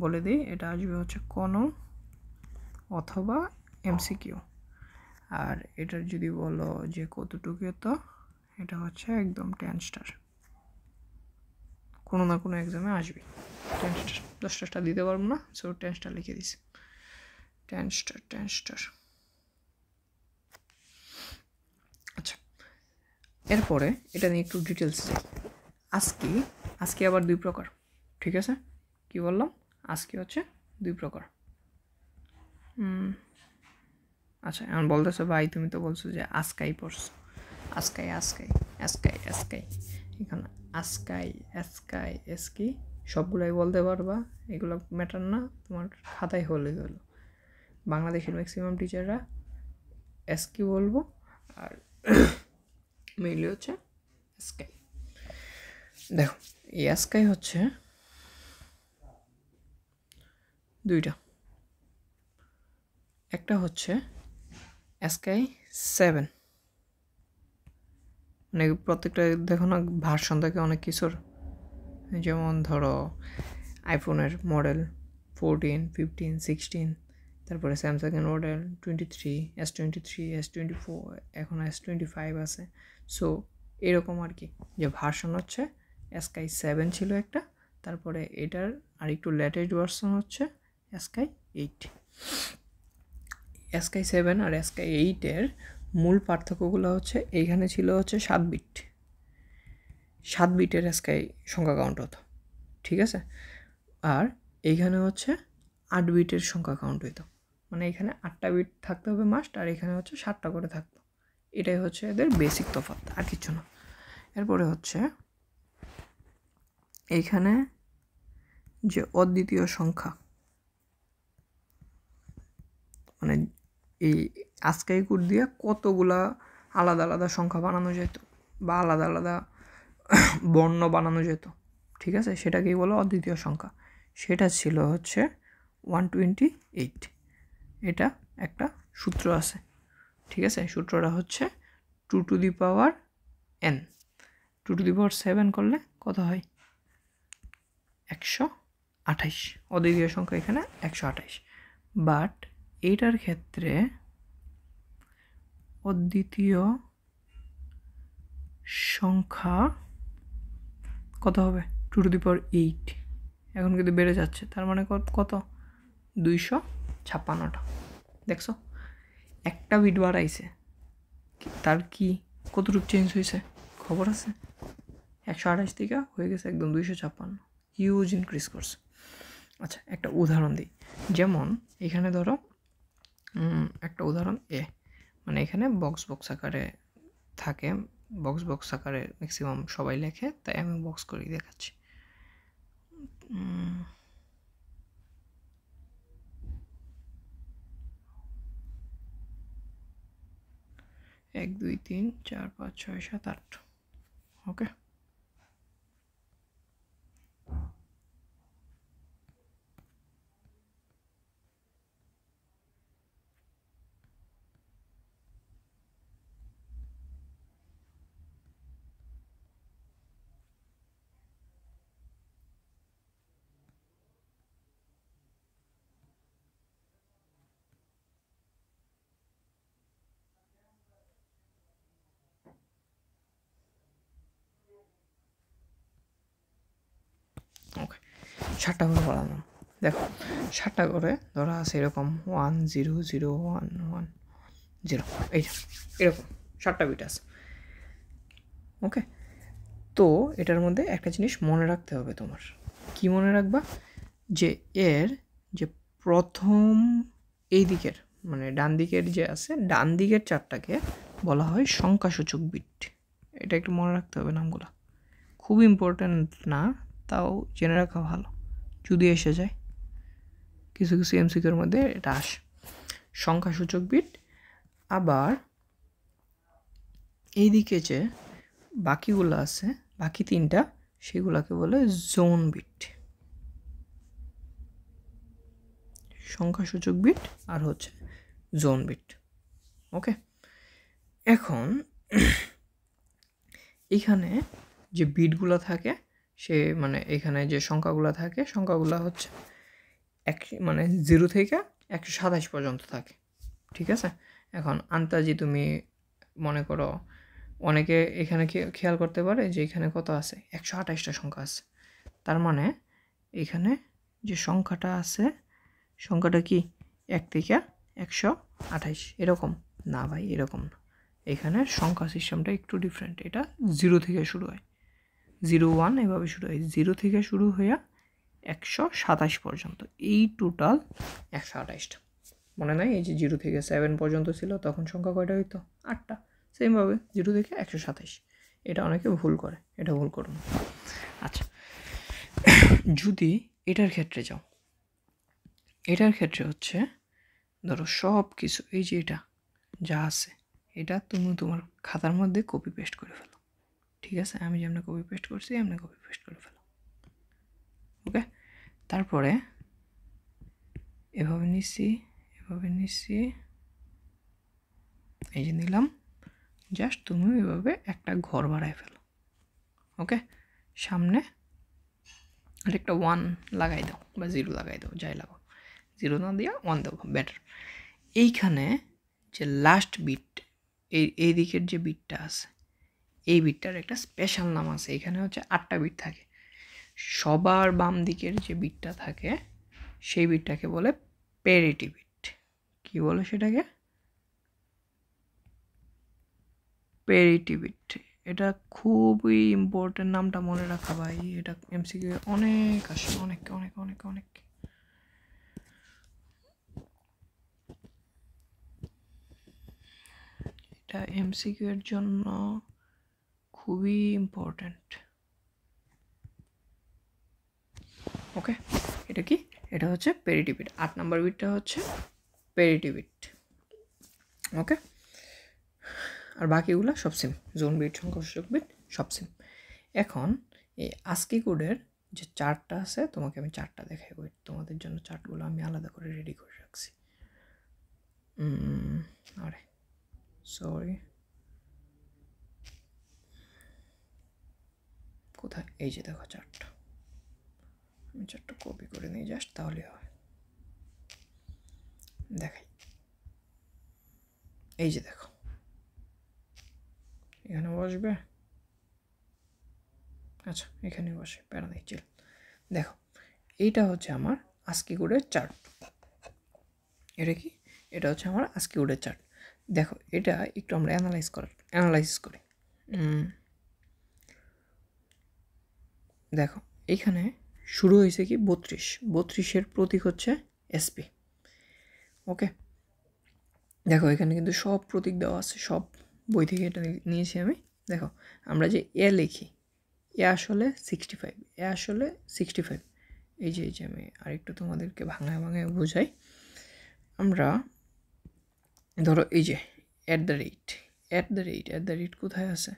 বলে দিই। এটা আসবে হচ্ছে কোনো অথবা MCQ। আর এটার যদি বলো যে কতটুকু, তো এটা হচ্ছে একদম 10 স্টার, কোনো না কোনো এক্সামে আসবে 10 স্টার। 10 স্টার দিতে পারবো না, সো 10 স্টার লিখে দিছি, 10 স্টার। আচ্ছা, এরপরে এটা নিয়ে একটু ডিটেলস যাই। আজকে আবার 2 প্রকার, ঠিক আছে। কি বললাম, আজকে হচ্ছে 2 প্রকার। আচ্ছা, এখন বলতেছো ভাই তুমি তো বলছো যে আজকাই পড়ছো, আজকাই এখানে আজকাই এসকি সবগুলাই বলতে পারবা, এগুলো ম্যাটার না, তোমার খাতায় হলে হলো। বাংলাদেশের ম্যাক্সিমাম টিচাররা এসকি বলবো, আর মেইনলি হচ্ছে এসকাই। দেখো এই এসকাই হচ্ছে 2টা, একটা হচ্ছে এসকাই 7, মানে প্রত্যেকটা দেখো না ভার্সন থাকে অনেক কিছুর, যেমন ধরো আইফোনের মডেল 14, 15, 16, তারপরে স্যামসাংয়ের মডেল 23, S23, S24, এখন S25 আছে। সো এরকম আর কি, যে ভার্সন হচ্ছে এসকাই 7 ছিল একটা, তারপরে এটার আর একটু লেটেস্ট ভার্সন হচ্ছে এসকাই 8। এসকাই 7 আর এসকাই 8-এর মূল পার্থক্যগুলো হচ্ছে এইখানে ছিল হচ্ছে 7 বিটের এসকাই সংখ্যা কাউন্ট হতো, ঠিক আছে। আর এইখানে হচ্ছে 8 বিটের সংখ্যা কাউন্ট হইতো, মানে এখানে 8টা বিট থাকতে হবে মাস্ট, আর এখানে হচ্ছে 7টা করে থাকতো। এটাই হচ্ছে এদের বেসিক তফাৎ, আর কিছু না। এরপরে হচ্ছে এইখানে যে অদ্বিতীয় সংখ্যা, মানে এই আজকাই কোড দিয়ে কতগুলা আলাদা আলাদা সংখ্যা বানানো যেত বা আলাদা আলাদা বর্ণ বানানো যেত, ঠিক আছে, সেটাকেই বলো অদ্বিতীয় সংখ্যা। সেটা ছিল হচ্ছে 128। এটা একটা সূত্র আছে, ঠিক আছে। সূত্রটা হচ্ছে 2 to the power n, 2 to the power 7 করলে কত হয়, 128। অদ্বিতীয় সংখ্যা এখানে 128। বাট এইটার ক্ষেত্রে অদ্বিতীয় সংখ্যা কত হবে, 2 টু দি পাওয়ার 8। এখন কিন্তু বেড়ে যাচ্ছে, তার মানে কত, 256টা। দেখছো, একটা বিট বাড়াইছে, তার কি কতটুকু চেঞ্জ হয়েছে খবর আছে, 128 থেকে হয়ে গেছে একদম 256, হিউজ ইনক্রিজ করছে। আচ্ছা, একটা উদাহরণ দিই। যেমন এখানে ধরো একটা উদাহরণ মানে এখানে বক্স আকারে থাকে, বক্স আকারে ম্যাক্সিমাম সবাই লেখে, তাই আমি বক্স করেই দেখাচ্ছি। 1 2 3 4 5 6 7 8, ওকে। ওকে, 7টা করে পড়ালাম। দেখো 7টা করে ধরা আছে এরকম 1 0 0 1 1 0, এইটা এরকম 7টা বিট আছে, ওকে। তো এটার মধ্যে একটা জিনিস মনে রাখতে হবে তোমার। কি মনে রাখবা, যে এর যে প্রথম এই দিকের মানে ডান দিকের যে আছে, ডান দিকের 4টাকে বলা হয় সংখ্যাসূচক বিট। এটা একটু মনে রাখতে হবে, নামগুলো খুব ইম্পর্ট্যান্ট না, তাও জেনে রাখা ভালো, যদি এসে যায় কিছু কিছু MCQর মধ্যে এটা আসে, সংখ্যাসূচক বিট। আবার এইদিকে যে বাকিগুলো আছে, বাকি 3টা সেগুলোকে বলে জোন বিট, সংখ্যাসূচক বিট আর হচ্ছে জোন বিট। ওকে, এখন এখানে যে বিটগুলো থাকে সে মানে এখানে যে সংখ্যাগুলো থাকে সংখ্যাগুলো হচ্ছে মানে 0 থেকে 127 পর্যন্ত থাকে, ঠিক আছে। এখন আন্তাজি তুমি মনে করো অনেকে এখানে খেয়াল করতে পারে যে এখানে কত আছে, 128টা সংখ্যা আছে, তার মানে এখানে যে সংখ্যাটা আছে সংখ্যাটা কি 1 থেকে 128 এরকম না ভাই, এরকম না। এখানে সংখ্যা সিস্টেমটা একটু ডিফারেন্ট, এটা 0 থেকে শুরু হয়, 0 1 এভাবে শুরু হয়, 0 থেকে শুরু হয়ে 127 পর্যন্ত, এই টোটাল 128টা। মনে নাই এই যে 0 থেকে 7 পর্যন্ত ছিল তখন সংখ্যা কয়টা হইতো, 8টা। সেমভাবে 0 থেকে 127, এটা অনেকে ভুল করে, এটা ভুল করো না। আচ্ছা, যদি এটার ক্ষেত্রে যাও, এটার ক্ষেত্রে হচ্ছে ধরো সব কিছু এই যে এটা যা আছে এটা তুমি তোমার খাতার মধ্যে কপি পেস্ট করে ফেলো, ঠিক আছে। আমি যেমন কপি পেস্ট করছি এমনি কপি পেস্ট করে ফেলো। ওকে, তারপরে এভাবে নিচ্ছি, এভাবে নিচ্ছি, এই যে নিলাম, জাস্ট তুমি এভাবে একটা ঘর বানায় ফেলো। ওকে, সামনে আরেকটা 1 লাগাই দাও বা 0 লাগাই দাও, যাই লাগাও, 0 না দিয়া 1 দাও, বেটার। এইখানে যে লাস্ট বিট, এই দিকের যে বিটটা আছে এই বিটটার একটা স্পেশাল নাম আছে, এখানে হচ্ছে 8টা বিট থাকে। সবার বাম দিকের যে বিটটা থাকে সেই বিটটাকে বলে প্যারিটি বিট। কি বলে সেটাকে? Parity bit. এটা খুবই ইম্পর্টেন্ট, নামটা মনে রাখা ভাই, এটা এমসিকিউ অনেক আসে, অনেক অনেক অনেক অনেক। এটা এমসিকিউ এর জন্য খুবই ইম্পর্টেন্ট। ওকে, এটা কি? এটা হচ্ছে প্যারিটি বিট। 8 নাম্বার বিটটা হচ্ছে প্যারিটি বিট। ওকে, আর বাকিগুলো সব সেম, জোন বিট, সংখ্যাসূচক বিট সব সেম। এখন এই আস্কি কোডের যে চার্টটা আছে তোমাকে আমি চার্টটা দেখাই, ওয়েট, তোমাদের জন্য চার্টগুলো আমি আলাদা করে রেডি করে রাখছি। আরে সরি, কোথায়? এই যে দেখো চার্টটা, আমি চার্টটা কপি করে নিই জাস্ট, তাহলে হয়। দেখাই, এই যে দেখো এখানে বসবে, আচ্ছা এখানে বসে, প্যারা নেই, চিল। দেখো এইটা হচ্ছে আমার আস্কি কোডের চার্ট। এটা কি? এটা হচ্ছে আমার আস্কি কোডের চার্ট। দেখো এটা একটু আমরা অ্যানালাইসিস করি। দেখো এখানে শুরু হয়েছে কি 32-এর প্রতীক হচ্ছে এসপি। ওকে, দেখো এখানে কিন্তু সব প্রতীক দেওয়া আছে, সব বই থেকে এটা নিয়েছি আমি। দেখো আমরা যে এ লিখি, এ আসলে 65, এ আসলে 65। এই যে আমি আরেকটু তোমাদেরকে ভাঙায় বোঝাই। আমরা ধরো এই যে অ্যাট দ্য রেট কোথায় আছে?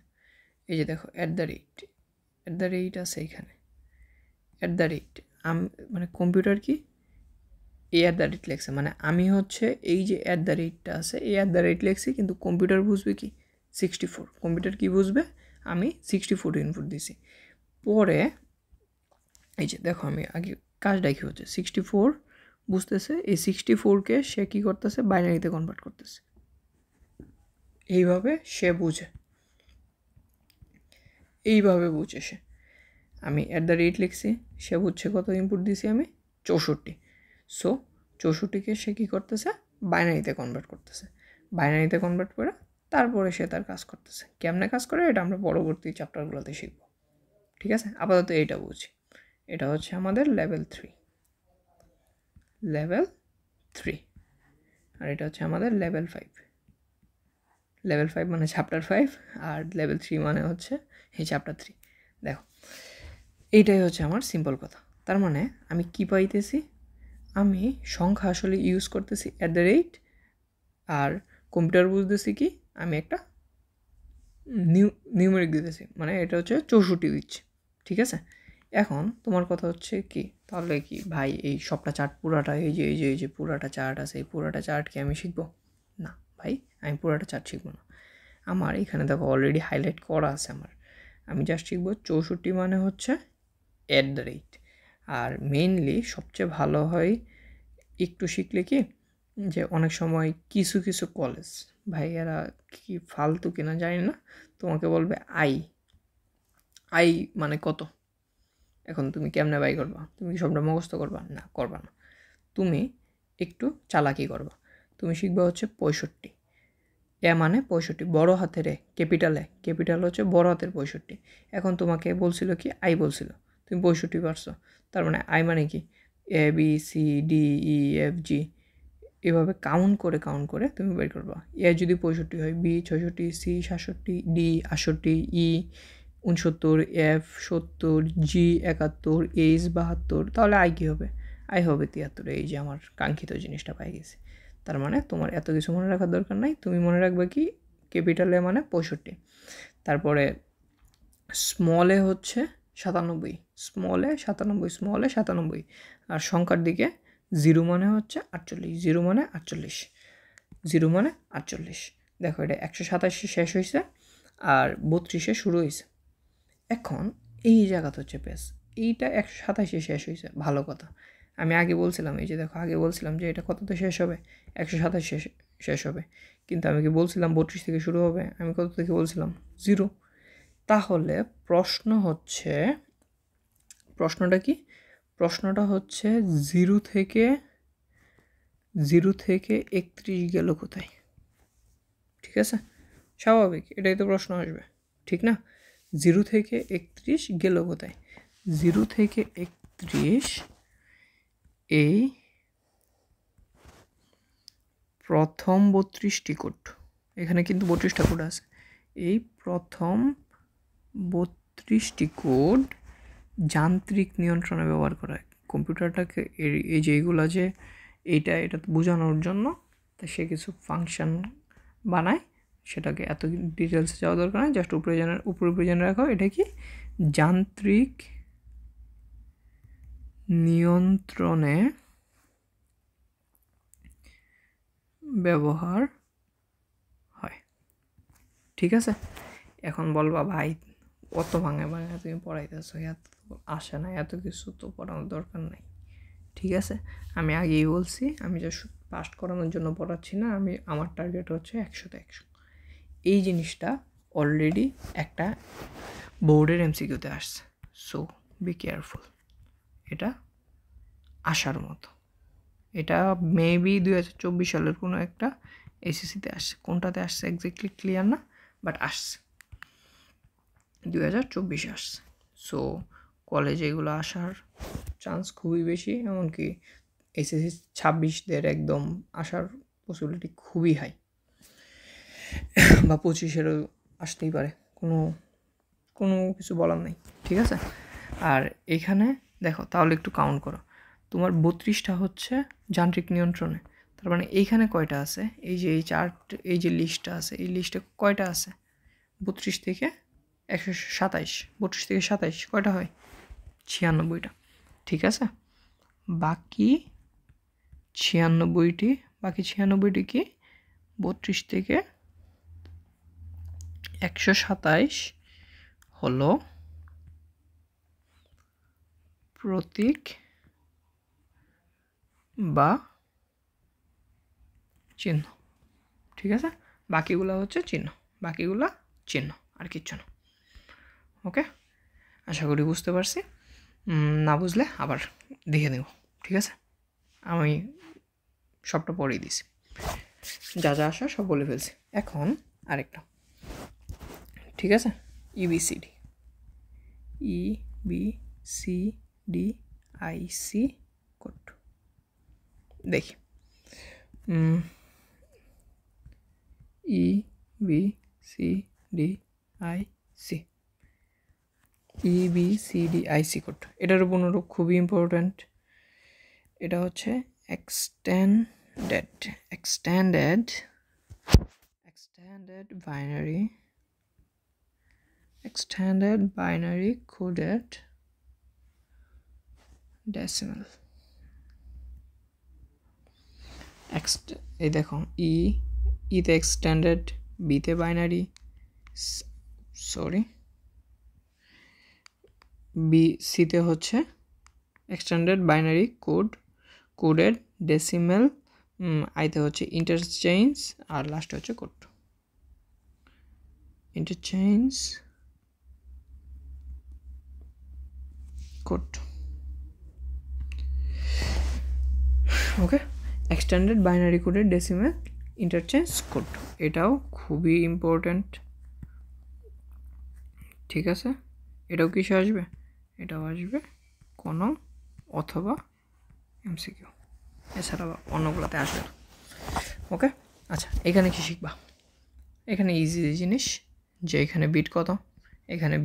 এই যে দেখো অ্যাট দ্য রেট আছে এখানে। অ্যাট দ্য রেট মানে কম্পিউটার কি এই অ্যাট দ্য রেট লেখছে, মানে আমি হচ্ছে এই যে অ্যাট দ্য রেটটা আছে এই অ্যাট দ্য রেট লেখছি, কিন্তু কম্পিউটার বুঝবে কি 64। কম্পিউটার কি বুঝবে? আমি 64 ইনপুট দিছি। পরে এই যে দেখো আমি আগে কাজটা কি হচ্ছে, 64 বুঝতেছে, এই 64কে সে কী করতেছে, বাইনারিতে কনভার্ট করতেছে। এইভাবে সে বুঝে, এইভাবে বুঝে সে। আমি অ্যাট দ্য রেট লিখছি, সে বুঝছে কত ইনপুট দিছি আমি, 64। সো 64কে সে কী করতেছে, বাইনারিতে কনভার্ট করতেছে। বাইনারিতে কনভার্ট করে তারপরে সে তার কাজ করতেছে। কেমনে কাজ করে এটা আমরা পরবর্তী চ্যাপ্টারগুলোতে শিখব, ঠিক আছে। আপাতত এইটা বুঝি। এটা হচ্ছে আমাদের লেভেল 3, আর এটা হচ্ছে আমাদের লেভেল 5 মানে চ্যাপ্টার 5, আর লেভেল 3 মানে হচ্ছে এই চ্যাপ্টার 3। দেখো এইটাই হচ্ছে আমার সিম্পল কথা। তার মানে আমি কি পাইতেছি, আমি সংখ্যা আসলে ইউজ করতেছি অ্যাট দ্য রেট, আর কম্পিউটার বুঝতেছি কি আমি একটা নিউমেরিক দিতেছি, মানে এটা হচ্ছে 64 দিচ্ছি, ঠিক আছে? এখন তোমার কথা হচ্ছে কি, তাহলে কি ভাই এই সবটা চার্ট পুরাটা এই যে পুরাটা চার্ট আছে, এই পুরাটা চার্ট কি আমি শিখবো? না ভাই, আমি পুরাটা চার্ট শিখবো না। আমার এখানে দেখো অলরেডি হাইলাইট করা আছে আমি জাস্ট শিখবো 64 মানে হচ্ছে @ আর মেইনলি সবচেয়ে ভালো হয় একটু শিখলে কি, যে অনেক সময় কিছু কিছু কলেজ ভাইয়ারা কি ফালতু কিনা জানি না, তোমাকে বলবে আই মানে কত। এখন তুমি কেমনে বাই করবা? তুমি কি সবটা মুখস্থ করবা? না, করবা না। তুমি একটু চালাকি করবা, তুমি শিখবা হচ্ছে 65। মানে 65 বড় হাতের ক্যাপিটাল হচ্ছে বড় হাতের 65। এখন তোমাকে বলছিল কি আই বলছিল, তুমি 65 পারছো, তার মানে আই মানে কি ABCDEFG, এভাবে কাউন্ট করে তুমি বের করবা। যদি 65 হয়, B 66, C 67, D 68, E 69, F 70, G 71, H 72, তাহলে আই কী হবে? আই হবে 73। এই যে আমার কাঙ্ক্ষিত জিনিসটা পাই গেছি। তার মানে তোমার এত কিছু মনে রাখার দরকার নাই, তুমি মনে রাখবে কি ক্যাপিটালে মানে 65, তারপরে স্মলে হচ্ছে 97, স্মলে 97, আর সংখ্যার দিকে 0 মানে হচ্ছে 48, 0 মানে 48, দেখো এটা 127 শেষ হয়েছে আর 32 শুরু হয়েছে। এখন এই জায়গাতে হচ্ছে পেস, এইটা 127 শেষ হয়েছে, ভালো কথা। আমি আগে বলছিলাম, এই যে দেখো আগে বলছিলাম যে এটা কততে শেষ হবে, 127 শেষ হবে, কিন্তু আমি কি বলছিলাম 32 থেকে শুরু হবে? আমি কত থেকে বলছিলাম? 0। তাহলে প্রশ্নটা কি? প্রশ্নটা হচ্ছে 0 থেকে 31 গেল কোথায়? ঠিক আছে, স্বাভাবিক, এটাই তো প্রশ্ন আসবে, ঠিক না? 0 থেকে 31 গেল কোথায়? 0 থেকে 31 এই প্রথম 32টি কোড, এখানে কিন্তু 32টা কোড আছে, এই প্রথম 32টি কোড যান্ত্রিক নিয়ন্ত্রণে ব্যবহার করা হয় কম্পিউটারটাকে। এই যে এইগুলো যে এটা বোঝানোর জন্য, তা সে কিছু ফাংশন বানায়, সেটাকে এত ডিটেলসে যাওয়া দরকার নেই, জাস্ট উপরে জেনে রাখো এটা কি যান্ত্রিক নিয়ন্ত্রণে ব্যবহার হয়। ঠিক আছে, এখন বলবা ভাই অত ভাঙে তুমি পড়াইতেছো, এত আসে না, এত কিছু তো পড়ানোর দরকার নাই। ঠিক আছে, আমি আগেই বলছি আমি জাস্ট পাস করানোর জন্য পড়াচ্ছি না, আমার টার্গেট হচ্ছে 100তে 100। এই জিনিসটা অলরেডি একটা বোর্ডের MCQতে আসছে, সো বি কেয়ারফুল। এটা আসার মতো, এটা মেবি 2024 সালের কোনো একটা SSCতে আসছে, কোনটাতে আসছে এক্স্যাক্টলি ক্লিয়ার না, বাট আসছে 2024 আসছে। সো কলেজে এগুলো আসার চান্স খুবই বেশি, এমনকি SSC 26দের একদম আসার পসিবিলিটি খুবই হাই, বা 25-এরও আসতেই পারে, কোনো কিছু বলার নেই। ঠিক আছে, আর এখানে দেখো তাহলে একটু কাউন্ট করো, তোমার 32টা হচ্ছে যান্ত্রিক নিয়ন্ত্রণে, তার মানে এইখানে কয়টা আছে? এই যে এই চার্ট, এই যে লিস্টটা আছে, এই লিস্টে কয়টা আছে? 32 থেকে 127, 32 থেকে 27 কয়টা হয়? 96টা। ঠিক আছে, বাকি 96টি কি 32 থেকে 127 হলো প্রতীক বা চিহ্ন। ঠিক আছে, বাকিগুলো হচ্ছে চিহ্ন, আর কিচ্ছু না। ওকে, আশা করি বুঝতে পারছি, না বুঝলে আবার দেখে নেব। ঠিক আছে, আমি সবটা পড়েই দিছি, যা আসা সব বলে ফেলছি। এখন আরেকটা, ঠিক আছে, EBCDIC কোড দেখি। EBCDIC কোড, এটার পুনরূপ খুবই ইম্পর্ট্যান্ট। এটা হচ্ছে extended binary extended binary coded decimal এই দেখো তে এক্সটেন্ডেড, বিতে বাইনারি, সিতে হচ্ছে এক্সটেন্ডেড বাইনারি কোডেড ডেসিমেল, আইতে হচ্ছে ইন্টারচেঞ্জ, আর লাস্টে হচ্ছে কোড। ইন্টারচেঞ্জ কোড, ওকে। এক্সটেন্ডেড বাইনারি কোডের ডেসিমেল ইন্টারচেঞ্জ কোড, এটাও খুবই ইম্পর্ট্যান্ট, ঠিক আছে। এটাও কিসে আসবে? এটাও আসবে কোনো অথবা এমসিকিউ, এছাড়া অন্যগুলোতে আসবে না, ওকে। আচ্ছা, এখানে কি শিখবা? এখানে ইজি জিনিস, যে এখানে বিট কত, এখানে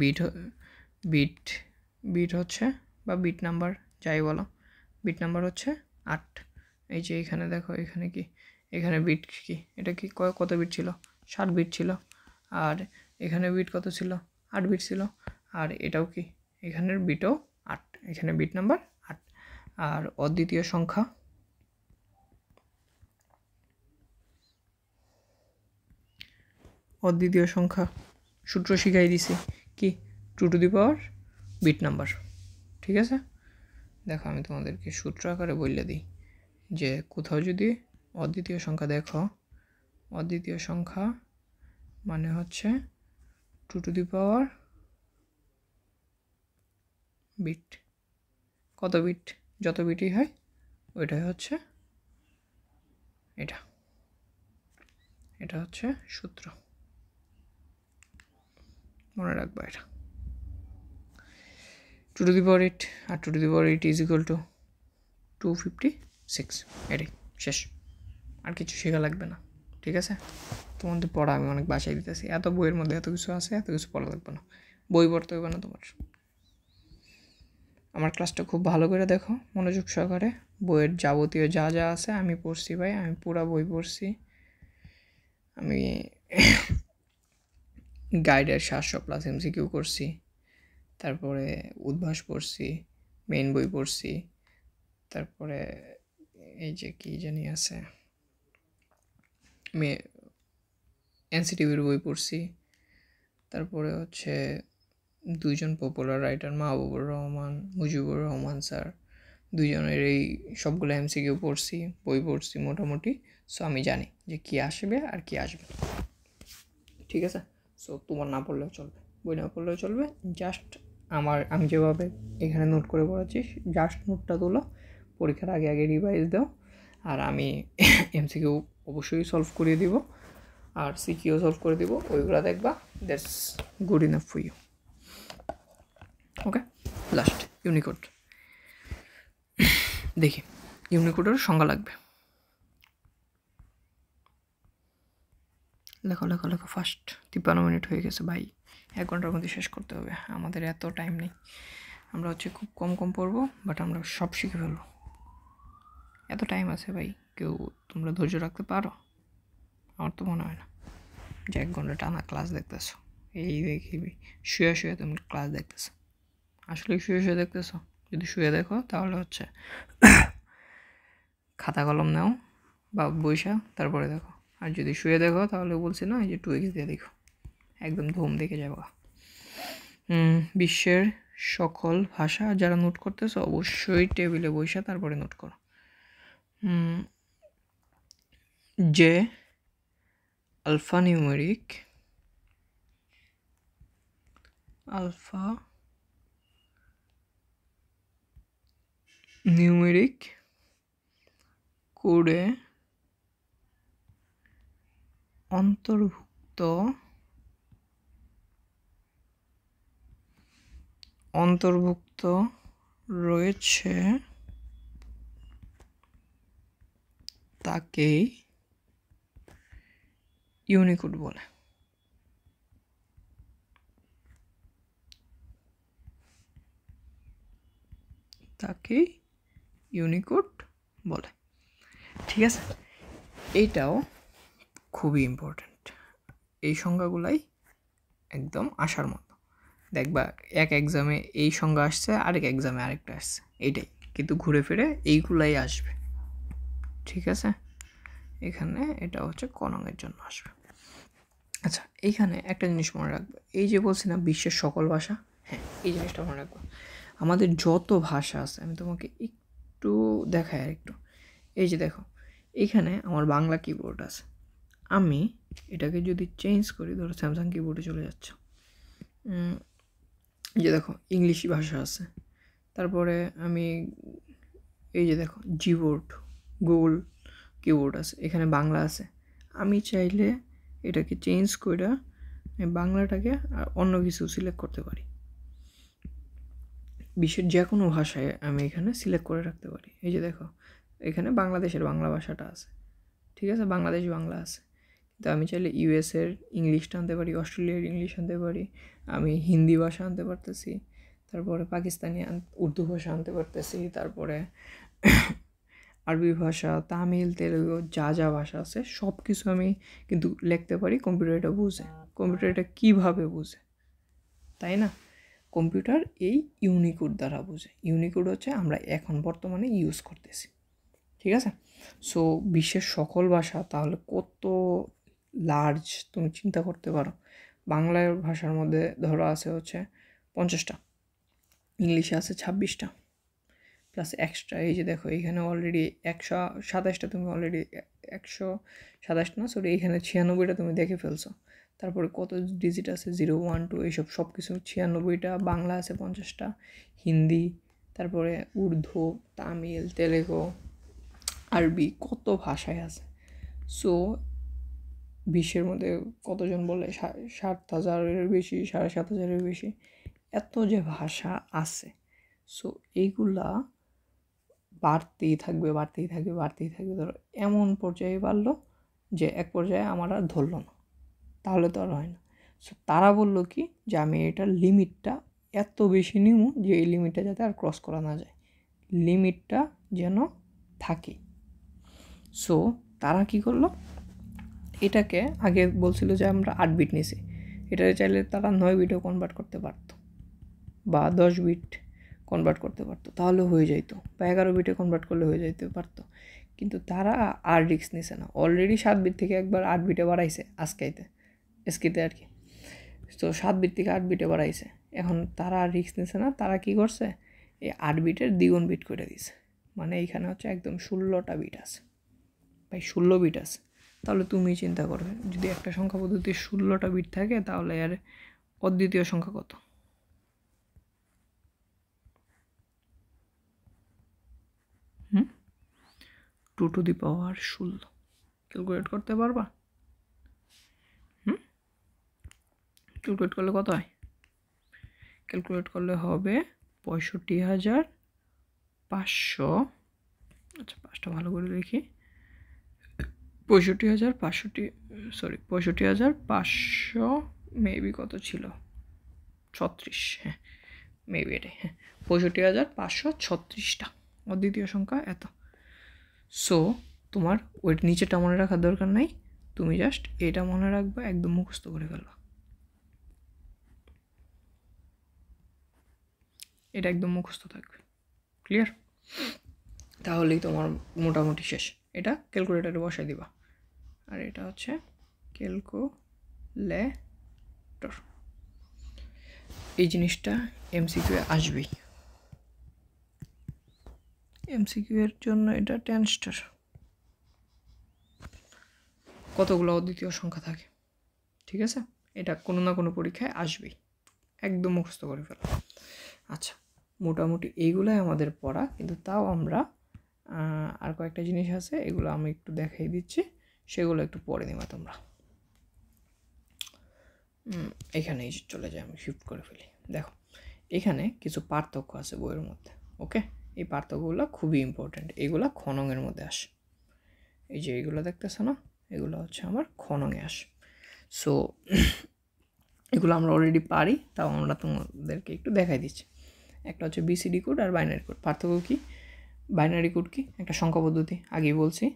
বিট হচ্ছে বা বিট নাম্বার যাই বলো, বিট নাম্বার হচ্ছে 8। এই যে এখানে দেখো, এখানে কি, এখানে বিট কি, এটা কি কত বিট ছিল? 7 বিট ছিল। আর এখানে বিট কত ছিল? 8 বিট ছিল। আর এটাও কি, এখানের বিটও 8, এখানে বিট নাম্বার 8। আর অদ্বিতীয় সংখ্যা, সূত্র শিখাই দিছি কি, 2 to the power bit number, ঠিক আছে। দেখো আমি তোমাদেরকে সূত্র আকারে বললে দিই, যে কোথাও যদি অদ্বিতীয় সংখ্যা দেখো, অদ্বিতীয় সংখ্যা মানে হচ্ছে 2 টু দি পাওয়ার বিট, কত বিট, যত বিটই হয় ওইটাই হচ্ছে এটা হচ্ছে সূত্র, মনে রাখবা এটা। 2 টু দি পাওয়ার 8, আর 2 to the power 8 is equal to 256, এটাই শেষ, আর কিছু শেখা লাগবে না, ঠিক আছে। তোমাদের পড়া আমি অনেক বাসায় দিতেছি, এত বইয়ের মধ্যে এত কিছু আছে, এত কিছু পড়া লাগবে না, বই পড়তে হবে না তোমার। আমার ক্লাসটা খুব ভালো করে দেখো, মনোযোগ সহকারে, বইয়ের যাবতীয় যা যা আছে আমি পড়ছি ভাই, আমি পুরা বই পড়ছি, আমি গাইডের 700+ এমসিকিউ করছি, তারপরে উদ্ভাস পড়ছি, মেইন বই পড়ছি, তারপরে এই যে কি জানি আছে, এনসিটিভির বই পড়ছি, তারপরে হচ্ছে 2জন popular writer, Mahbubur Rahman, Mujibur Rahman sir, 2জনের এই সবগুলো এমসিকিউ পড়ছি, বই পড়ছি মোটামুটি। সো আমি জানি যে কি আসবে আর কি আসবে, ঠিক আছে। সো তোমার না পড়লেও চলবে, বই না পড়লেও চলবে, জাস্ট আমি যেভাবে এখানে নোট করে পড়াচ্ছি, জাস্ট নোটটা তোলো, পরীক্ষার আগে আগে রিভাইজ দাও, আর আমি এমসিকিউ অবশ্যই সলভ করিয়ে দিব, আর সিকিউ সলভ করে দিব, ওইগুলো দেখবা, that's good enough for you, okay. Last unicode দেখি, ইউনিকোডের সংজ্ঞা লাগবে, লেখো লেখো লেখো ফার্স্ট। 53 মিনিট হয়ে গেছে ভাই, 1 ঘন্টার মধ্যে শেষ করতে হবে, আমাদের এত টাইম নেই, আমরা হচ্ছে খুব কম পড়বো, বাট আমরা সব শিখে ফেলবো, এত টাইম আছে ভাই, কেউ তোমরা ধৈর্য রাখতে পারো? আমার তো মনে হয় না যে 1 ঘন্টা টানা ক্লাস দেখতেছো, এই দেখিবি শুয়ে তুমি ক্লাস দেখতেছো, আসলে শুয়ে দেখতেছো? যদি শুয়ে দেখো তাহলে হচ্ছে খাতা কলম নাও বা বইসা তারপরে দেখো, আর যদি শুয়ে দেখো তাহলে বলছি না, এই যে 2x দিয়ে দেখো, একদম ধুম দেখে যাবো। বিশ্বের সকল ভাষা যারা নোট করতেছো অবশ্যই টেবিলে বইসা তারপরে নোট করো। যে আলফা নিউমেরিক কোডে অন্তর্ভুক্ত রয়েছে তাকেই ইউনিকোড বলে। তাকেই ইউনিকোড বলে, ঠিক আছে। এইটাও খুবই ইম্পর্ট্যান্ট, এই সংজ্ঞাগুলাই একদম আসার মতো। দেখবা এক এক্সামে এই সংজ্ঞা আসছে, আরেক এক্সামে আরেকটা আসছে, এইটাই কিন্তু ঘুরে ফিরে এইগুলাই আসবে। ঠিক আছে, এখানে এটা হচ্ছে ক নংয়ের জন্য আসবে। আচ্ছা, এইখানে একটা জিনিস মনে রাখবো, এই যে বলছি না বিশ্বের সকল ভাষা, হ্যাঁ এই জিনিসটা মনে রাখবো। আমাদের যত ভাষা আছে, আমি তোমাকে একটু দেখাই আর একটু। এই যে দেখো, এইখানে আমার বাংলা কিবোর্ড আছে, আমি এটাকে যদি চেঞ্জ করি, ধরো স্যামসাং কিবোর্ডে চলে যাচ্ছে, যে দেখো ইংলিশ ভাষা আছে, তারপরে আমি এই যে দেখো জিবোর্ড, গুগল কিবোর্ড আছে, এখানে বাংলা আছে। আমি চাইলে এটাকে চেঞ্জ করে বাংলাটাকে আর অন্য কিছু সিলেক্ট করতে পারি। বিশ্বের যে কোনো ভাষায় আমি এখানে সিলেক্ট করে রাখতে পারি। এই যে দেখো, এখানে বাংলাদেশের বাংলা ভাষাটা আছে, ঠিক আছে, বাংলাদেশ বাংলা আছে। তো আমি চাইলে ইউএসের ইংলিশটা আনতে পারি, অস্ট্রেলিয়ার ইংলিশ আনতে পারি, আমি হিন্দি ভাষা আনতে পারতেছি, তারপরে পাকিস্তানি উর্দু ভাষা আনতে পারতেছি, তারপরে আরবি ভাষা, তামিল, তেলুগু, যা যা ভাষা আছে সব কিছু আমি কিন্তু লিখতে পারি। কম্পিউটার এটা বুঝে, কম্পিউটার এটা কীভাবে বুঝে, তাই না? কম্পিউটার এই ইউনিকোড দ্বারা বুঝে। ইউনিকোড হচ্ছে আমরা এখন বর্তমানে ইউজ করতেছি, ঠিক আছে? সো বিশ্বের সকল ভাষা তাহলে কত লার্জ তুমি চিন্তা করতে পারো। বাংলার ভাষার মধ্যে ধরো আছে হচ্ছে 50টা, ইংলিশে আছে 26টা, প্লাস এক্সট্রা এই যে দেখো এইখানে অলরেডি 127টা, তুমি অলরেডি 127 না সরি, এইখানে 96টা তুমি দেখে ফেলছো। তারপরে কত ডিজিট আছে, 0, 1, 2 এইসব সব কিছু 96টা, বাংলা আছে 50টা, হিন্দি, তারপরে উর্দু, তামিল, তেলেগু, আরবি, কত ভাষায় আছে। সো বিশ্বের মধ্যে কতজন বলে 7,000-এর বেশি, 7,500-এর বেশি, এত যে ভাষা আছে। সো এইগুলা বাড়তেই থাকবে, বাড়তেই থাকবে, বাড়তেই থাকবে। ধরো এমন পর্যায়ে বাড়লো যে এক পর্যায়ে আমার আর ধরলো না, তাহলে তো আর হয় না। সো তারা বললো কি যে আমি এটার লিমিটটা এত বেশি নিব যে এই লিমিটটা যাতে আর ক্রস করা না যায়, লিমিটটা যেন থাকে। সো তারা কি করলো, এটাকে আগে বলছিল যে আমরা 8 বিট নিছি, এটাকে চাইলে তারা 9 বিটেও কনভার্ট করতে পারতো, বা 10 বিট কনভার্ট করতে পারতো, তাহলে হয়ে যাইতো, বা 11 বিটে কনভার্ট করলে হয়ে যাইতে পারতো। কিন্তু তারা আর রিস্ক নিছে না, অলরেডি 7 বিট থেকে একবার 8 বিটে বাড়াইছে এসকিতে আর কি। তো 7 বিট থেকে 8 বিটে বাড়াইছে, এখন তারা আর রিস্ক নিছে না। তারা কি করছে, এই 8 বিটের দ্বিগুণ বিট করে দিছে, মানে এইখানে হচ্ছে একদম 16টা বিট আছে, ভাই 16 বিট আছে। তাহলে তুমি চিন্তা করবে, যদি একটা সংখ্যা পদ্ধতির 16টা বিট থাকে, তাহলে এর অদ্বিতীয় সংখ্যা কত? 2 টু দি পাওয়ার 16। ক্যালকুলেট করতে পারবা? ক্যালকুলেট করলে কত হয়? ক্যালকুলেট করলে হবে 65,500, আচ্ছা 5টা ভালো করে দেখি, 65,500 মেবি কত ছিল, 36, হ্যাঁ মেবি এটাই, হ্যাঁ 65,536টা অদ্বিতীয় সংখ্যা এত। সো তোমার ওই নিচেটা মনে রাখার দরকার নাই, তুমি জাস্ট এটা মনে রাখবা, একদম মুখস্থ করে ফেলবা, এটা একদম মুখস্থ থাকবে, ক্লিয়ার? তাহলেই তোমার মোটামুটি শেষ। এটা ক্যালকুলেটারে বসাই দিবা, আর এটা হচ্ছে ক্যালকুলেটর। এই জিনিসটা এমসিকিউ আসবেই, এমসিকিউ এর জন্য এটা 10 স্টার। কতগুলো অদ্বিতীয় সংখ্যা থাকে, ঠিক আছে? এটা কোনো না কোনো পরীক্ষায় আসবেই, একদম মুখস্থ করে ফেলো। আচ্ছা, মোটামুটি এইগুলাই আমাদের পড়া, কিন্তু তাও আমরা আর কয়েকটা জিনিস আছে, এগুলো আমি একটু দেখাই দিচ্ছি, সেগুলো একটু পরে নিবা তোমরা। এখানেই চলে যায়, আমি শিফট করে ফেলি। দেখো এখানে কিছু পার্থক্য আছে বইয়ের মধ্যে, ওকে? এই পার্থক্যগুলো খুবই ইম্পর্ট্যান্ট, এগুলো খনঙের মধ্যে আসে। এই যে এগুলো দেখতেছো না, এগুলো হচ্ছে আমার খনঙে আসে। সো এগুলো আমরা অলরেডি পারি, তাও আমরা তোমাদেরকে একটু দেখাই দিচ্ছি। একটা হচ্ছে বিসিডি কোড আর বাইনারি কোড। পার্থক্য কী? বাইনারি কোড কি? একটা সংখ্যা পদ্ধতি, আগেই বলছি,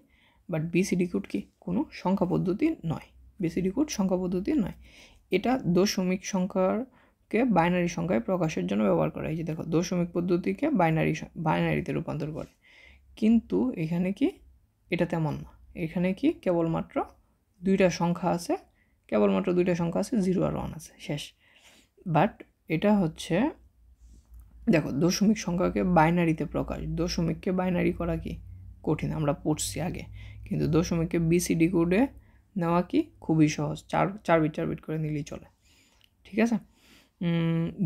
বাট বিসিডি কোড কি? কোনো সংখ্যা পদ্ধতি নয়, বিসিডি কোড সংখ্যা পদ্ধতি নয়। এটা দশমিক সংখ্যার দশমিককে বাইনারি সংখ্যায় প্রকাশের জন্য ব্যবহার করা। এই যে দেখো দশমিক পদ্ধতিকে বাইনারিতে রূপান্তর করে, কিন্তু এখানে কি এটা তেমন না। এখানে কি কেবলমাত্র দুইটা সংখ্যা আছে, 0 আর 1 আছে, শেষ। বাট এটা হচ্ছে দেখো দশমিক সংখ্যাকে বাইনারিতে প্রকাশ, দশমিককে বাইনারি করা কি কঠিন, আমরা পড়ছি আগে, কিন্তু দশমিককে বিসিডি কোডে নেওয়া কি খুবই সহজ, 4 বিট করে নিলেই চলে, ঠিক আছে।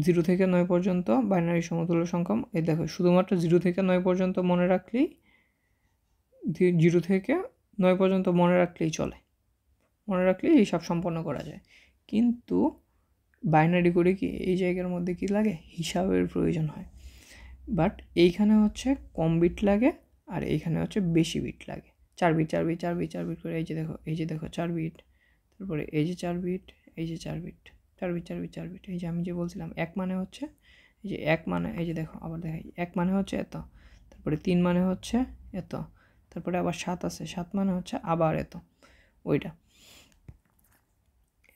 0 থেকে 9 পর্যন্ত বাইনারি সমতুল্য সংখ্যা, এই দেখো শুধুমাত্র 0 থেকে 9 পর্যন্ত মনে রাখলেই 0 থেকে 9 পর্যন্ত মনে রাখলেই চলে, মনে রাখলেই হিসাব সম্পন্ন করা যায়। কিন্তু বাইনারি করে কি এই জায়গার মধ্যে কি লাগে, হিসাবের প্রয়োজন হয়। বাট এইখানে হচ্ছে কম বিট লাগে আর এইখানে হচ্ছে বেশি বিট লাগে, 4 বিট করে। এই যে দেখো 4 বিট, তারপরে এই যে 4 বিট, এই যে 4 বিট, 4 বিট। এই যে আমি যে বলছিলাম 1 মানে হচ্ছে, এই যে 1 মানে, এই যে দেখো আবার দেখাই, 1 মানে হচ্ছে এত, তারপরে 3 মানে হচ্ছে এত, তারপরে আবার 7 আছে, 7 মানে হচ্ছে আবার এত, ওইটা।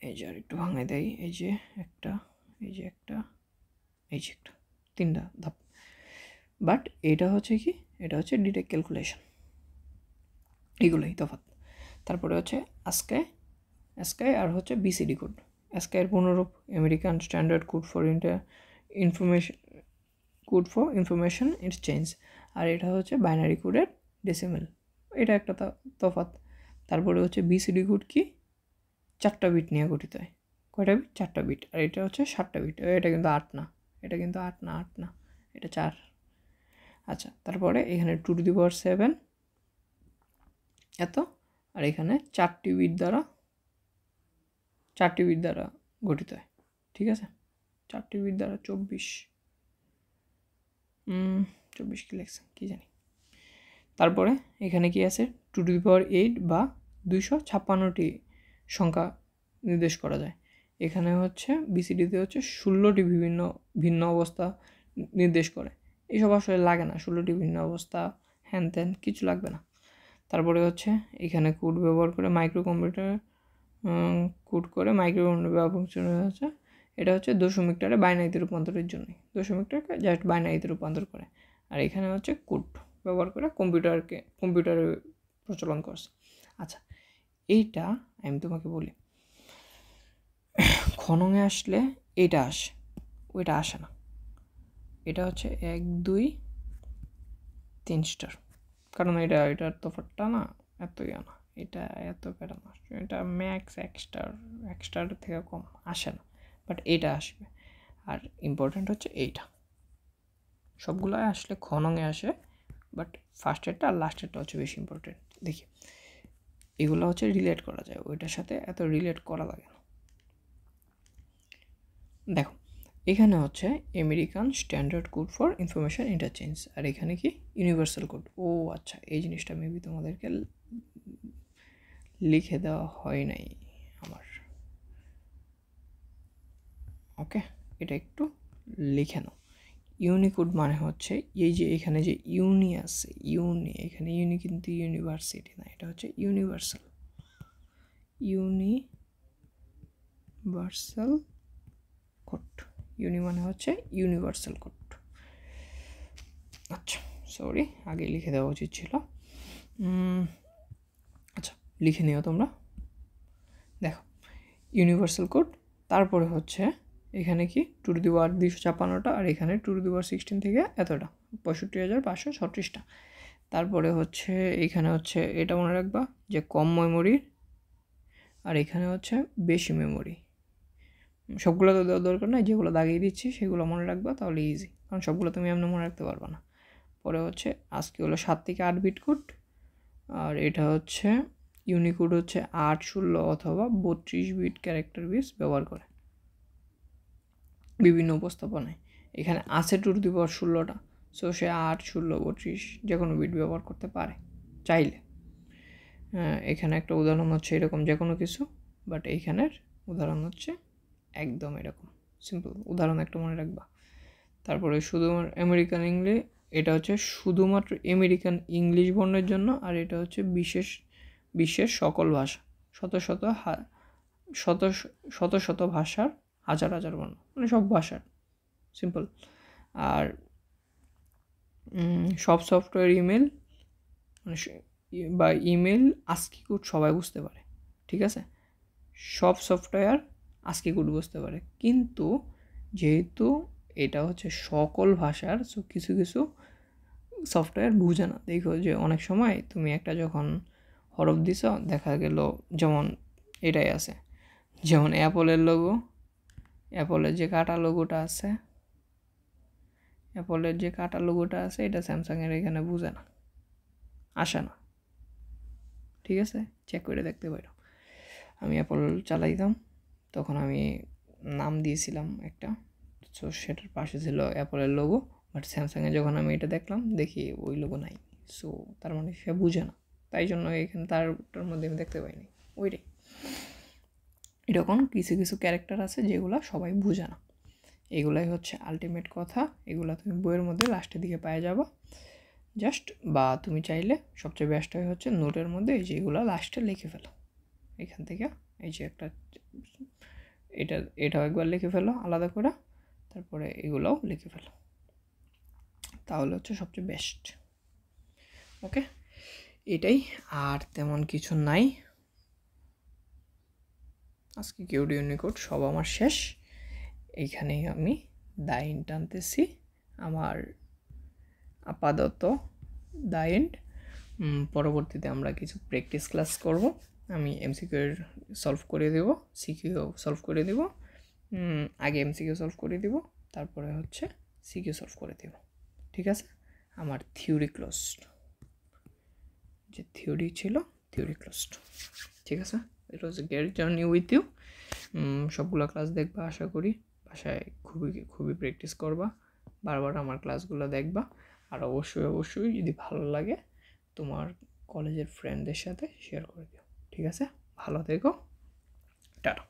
এই যে আর একটু ভাঙাই দেয়, এই যে একটা, এই যে একটা, এই যে একটা, 3টা ধাপ। বাট এটা হচ্ছে কি, এটা হচ্ছে ডিটেক্ট ক্যালকুলেশন, এগুলোই তফাৎ। তারপরে হচ্ছে ASCII আর হচ্ছে বিসিডি কোড। ASCII এর পুনরূপ American standard code for information exchange, আর এটা হচ্ছে বাইনারি কোডের ডেসিমেল, এটা একটা তফাৎ। তারপরে হচ্ছে বিসিডি কোড কি 4টা বিট নিয়ে গঠিত হয়, কয়টা বিট, 4টা বিট, আর এটা হচ্ছে 7টা বিট, এটা কিন্তু 8 না, এটা 4। আচ্ছা, তারপরে এখানে 2^7 এত, আর এখানে 4টি বিট দ্বারা গঠিত হয়, ঠিক আছে। 4টি বিট দ্বারা 24 কি লেখছে কি জানি। তারপরে এখানে কি আছে, 2^8 বা 256টি সংখ্যা নির্দেশ করা যায়। এখানে হচ্ছে বিসিডিতে হচ্ছে 16টি ভিন্ন অবস্থা নির্দেশ করে। এইসব আসলে লাগে না, 16টি ভিন্ন অবস্থা হ্যান ত্যান কিছু লাগবে না। তারপরে হচ্ছে এখানে কোড ব্যবহার করে মাইক্রো কম্পিউটার ব্যবহার হচ্ছে, এটা হচ্ছে দশমিকটারে বাইনারিতে রূপান্তরের জন্য, দশমিকটাকে জাস্ট বাইনারিতে রূপান্তর করে। আর এখানে হচ্ছে কোড ব্যবহার করে কম্পিউটারে প্রচলন করছে। আচ্ছা, এইটা আমি তোমাকে বলি, খননে আসলে এইটা আসে, ওইটা আসে না। এটা হচ্ছে 1 2 3 স্টার, কারণ এটার তফাৎটা না এত না, এটা এত প্যারা না, এটা ম্যাক্স 1 স্টার থেকে কম আসে না, বাট এইটা আসবে। আর ইম্পর্টেন্ট হচ্ছে এইটা, সবগুলো আসলে খননে আসে, বাট ফার্স্টেরটা আর লাস্টেরটা হচ্ছে বেশি ইম্পর্টেন্ট। দেখি এগুলো হচ্ছে রিলেট করা যায়, ওইটার সাথে এত রিলেট করা লাগে না। দেখো এখানে হচ্ছে American standard code for information interchange, আর এখানে কি ইউনিভার্সাল কোড। ও আচ্ছা, এই জিনিসটা মেবি তোমাদেরকে লিখে দেওয়া হয় নাই আমার, ওকে, এটা একটু লিখে নাও। ইউনিকোড মানে হচ্ছে এই যে এখানে যে ইউনি আছে, এখানে ইউনি কিন্তু ইউনিভার্সিটি না, এটা হচ্ছে ইউনিভার্সাল কোড। ইউনি মানে হচ্ছে ইউনিভার্সাল কোড। আচ্ছা সরি, আগে লিখে দেওয়া উচিত ছিল। আচ্ছা লিখে নিও তোমরা। দেখো ইউনিভার্সাল কোড, তারপরে হচ্ছে এখানে কি 2^256টা, আর এখানে 2^16 থেকে এতটা 65,536টা। তারপরে হচ্ছে এখানে হচ্ছে এটা মনে রাখবা যে কম মেমোরির, আর এখানে হচ্ছে বেশি মেমোরি। সবগুলো তো দেওয়ার দরকার নাই, যেগুলো দাগিয়ে দিচ্ছি সেগুলো মনে রাখবা, তাহলে ইজি, কারণ সবগুলো তুমি এমনি মনে রাখতে পারবা না। পরে হচ্ছে আজকে হলো 7 থেকে 8 বিট কোড, আর এটা হচ্ছে ইউনিকোড হচ্ছে 8 16 অথবা 32 বিট ক্যারেক্টার বেস ব্যবহার করে বিভিন্ন উপস্থাপনায়। এখানে আছে 2^16টা, সো সে 8 16 32 যে কোনো বিট ব্যবহার করতে পারে চাইলে। এখানে একটা উদাহরণ হচ্ছে এরকম যে কোনো কিছু, বাট এইখানের উদাহরণ হচ্ছে একদম এরকম সিম্পল উদাহরণ একটা মনে রাখবা। তারপরে শুধুমাত্র আমেরিকান ইংলিশ, এটা হচ্ছে শুধুমাত্র আমেরিকান ইংলিশ বর্ণের জন্য, আর এটা হচ্ছে বিশ্বের সকল ভাষা, শত শত ভাষার হাজার হাজার বর্ণ, মানে সব ভাষার সিম্পল। আর সব সফটওয়্যার ইমেল মানে বা ইমেল আস্কি কোড সবাই বুঝতে পারে, ঠিক আছে? সব সফটওয়্যার আস্কি কোড বুঝতে পারে, কিন্তু যেহেতু এটা হচ্ছে সকল ভাষার, সো কিছু কিছু সফটওয়্যার বুঝে না। দেখো যে অনেক সময় তুমি একটা যখন হরফ দিছ, দেখা গেল যেমন এটাই আছে, যেমন অ্যাপলের লোগো, অ্যাপলের যে কাটা লোগোটা আছে, এটা স্যামসাংয়ের এখানে বুঝে না, আসে না, ঠিক আছে? চেক করে দেখতে পারো। আমি অ্যাপল চালাইতাম, তখন আমি নাম দিয়েছিলাম একটা, সো সেটার পাশে ছিল অ্যাপলের লোগো, বাট স্যামসাংয়ে যখন আমি এটা দেখলাম, দেখি ওই লোগো নাই। সো তার মানে সে বুঝে না, তাই জন্য এখানে তারটার মধ্যে আমি দেখতে পাইনি ওইটাই। এরকম কিছু কিছু ক্যারেক্টার আছে যেগুলো সবাই বুঝে না, এগুলাই হচ্ছে আলটিমেট কথা। এগুলো তুমি বইয়ের মধ্যে লাস্টের দিকে পাওয়া যাবে জাস্ট, বা তুমি চাইলে সবচেয়ে বেস্ট হয় হচ্ছে নোটের মধ্যে এই যে এগুলো লাস্টে লিখে ফেলো। এখান থেকে এই যে একটা এটাও একবার লিখে ফেলো আলাদা করে, তারপরে এগুলোও লিখে ফেলো, তাহলে হচ্ছে সবচেয়ে বেস্ট। ওকে, এটাই, আর তেমন কিছু নাই। আজকে কিউড ইউনিকোড সব আমার শেষ। এইখানেই আমি দাইন টানতেছি আমার আপাতত দাইন। পরবর্তীতে আমরা কিছু প্র্যাকটিস ক্লাস করব। আমি এমসিকিউ সলভ করে দেব, সিকিউ সলভ করে দেব। আগে এমসিকিউ সলভ করে দিব, তারপরে হচ্ছে সিকিউ সলভ করে দেব, ঠিক আছে? আমার থিওরি ক্লোজড, যে থিওরি ছিল থিওরি ক্লোজড, ঠিক আছে? It was a great journey with you. সবগুলো ক্লাস দেখবা আশা করি, বাসায় খুবই খুবই প্র্যাকটিস করবা, বারবার আমার ক্লাসগুলো দেখবা। আর অবশ্যই যদি ভালো লাগে তোমার কলেজের ফ্রেন্ডদের সাথে শেয়ার করে দিও, ঠিক আছে? ভালো থেকো, টাটা।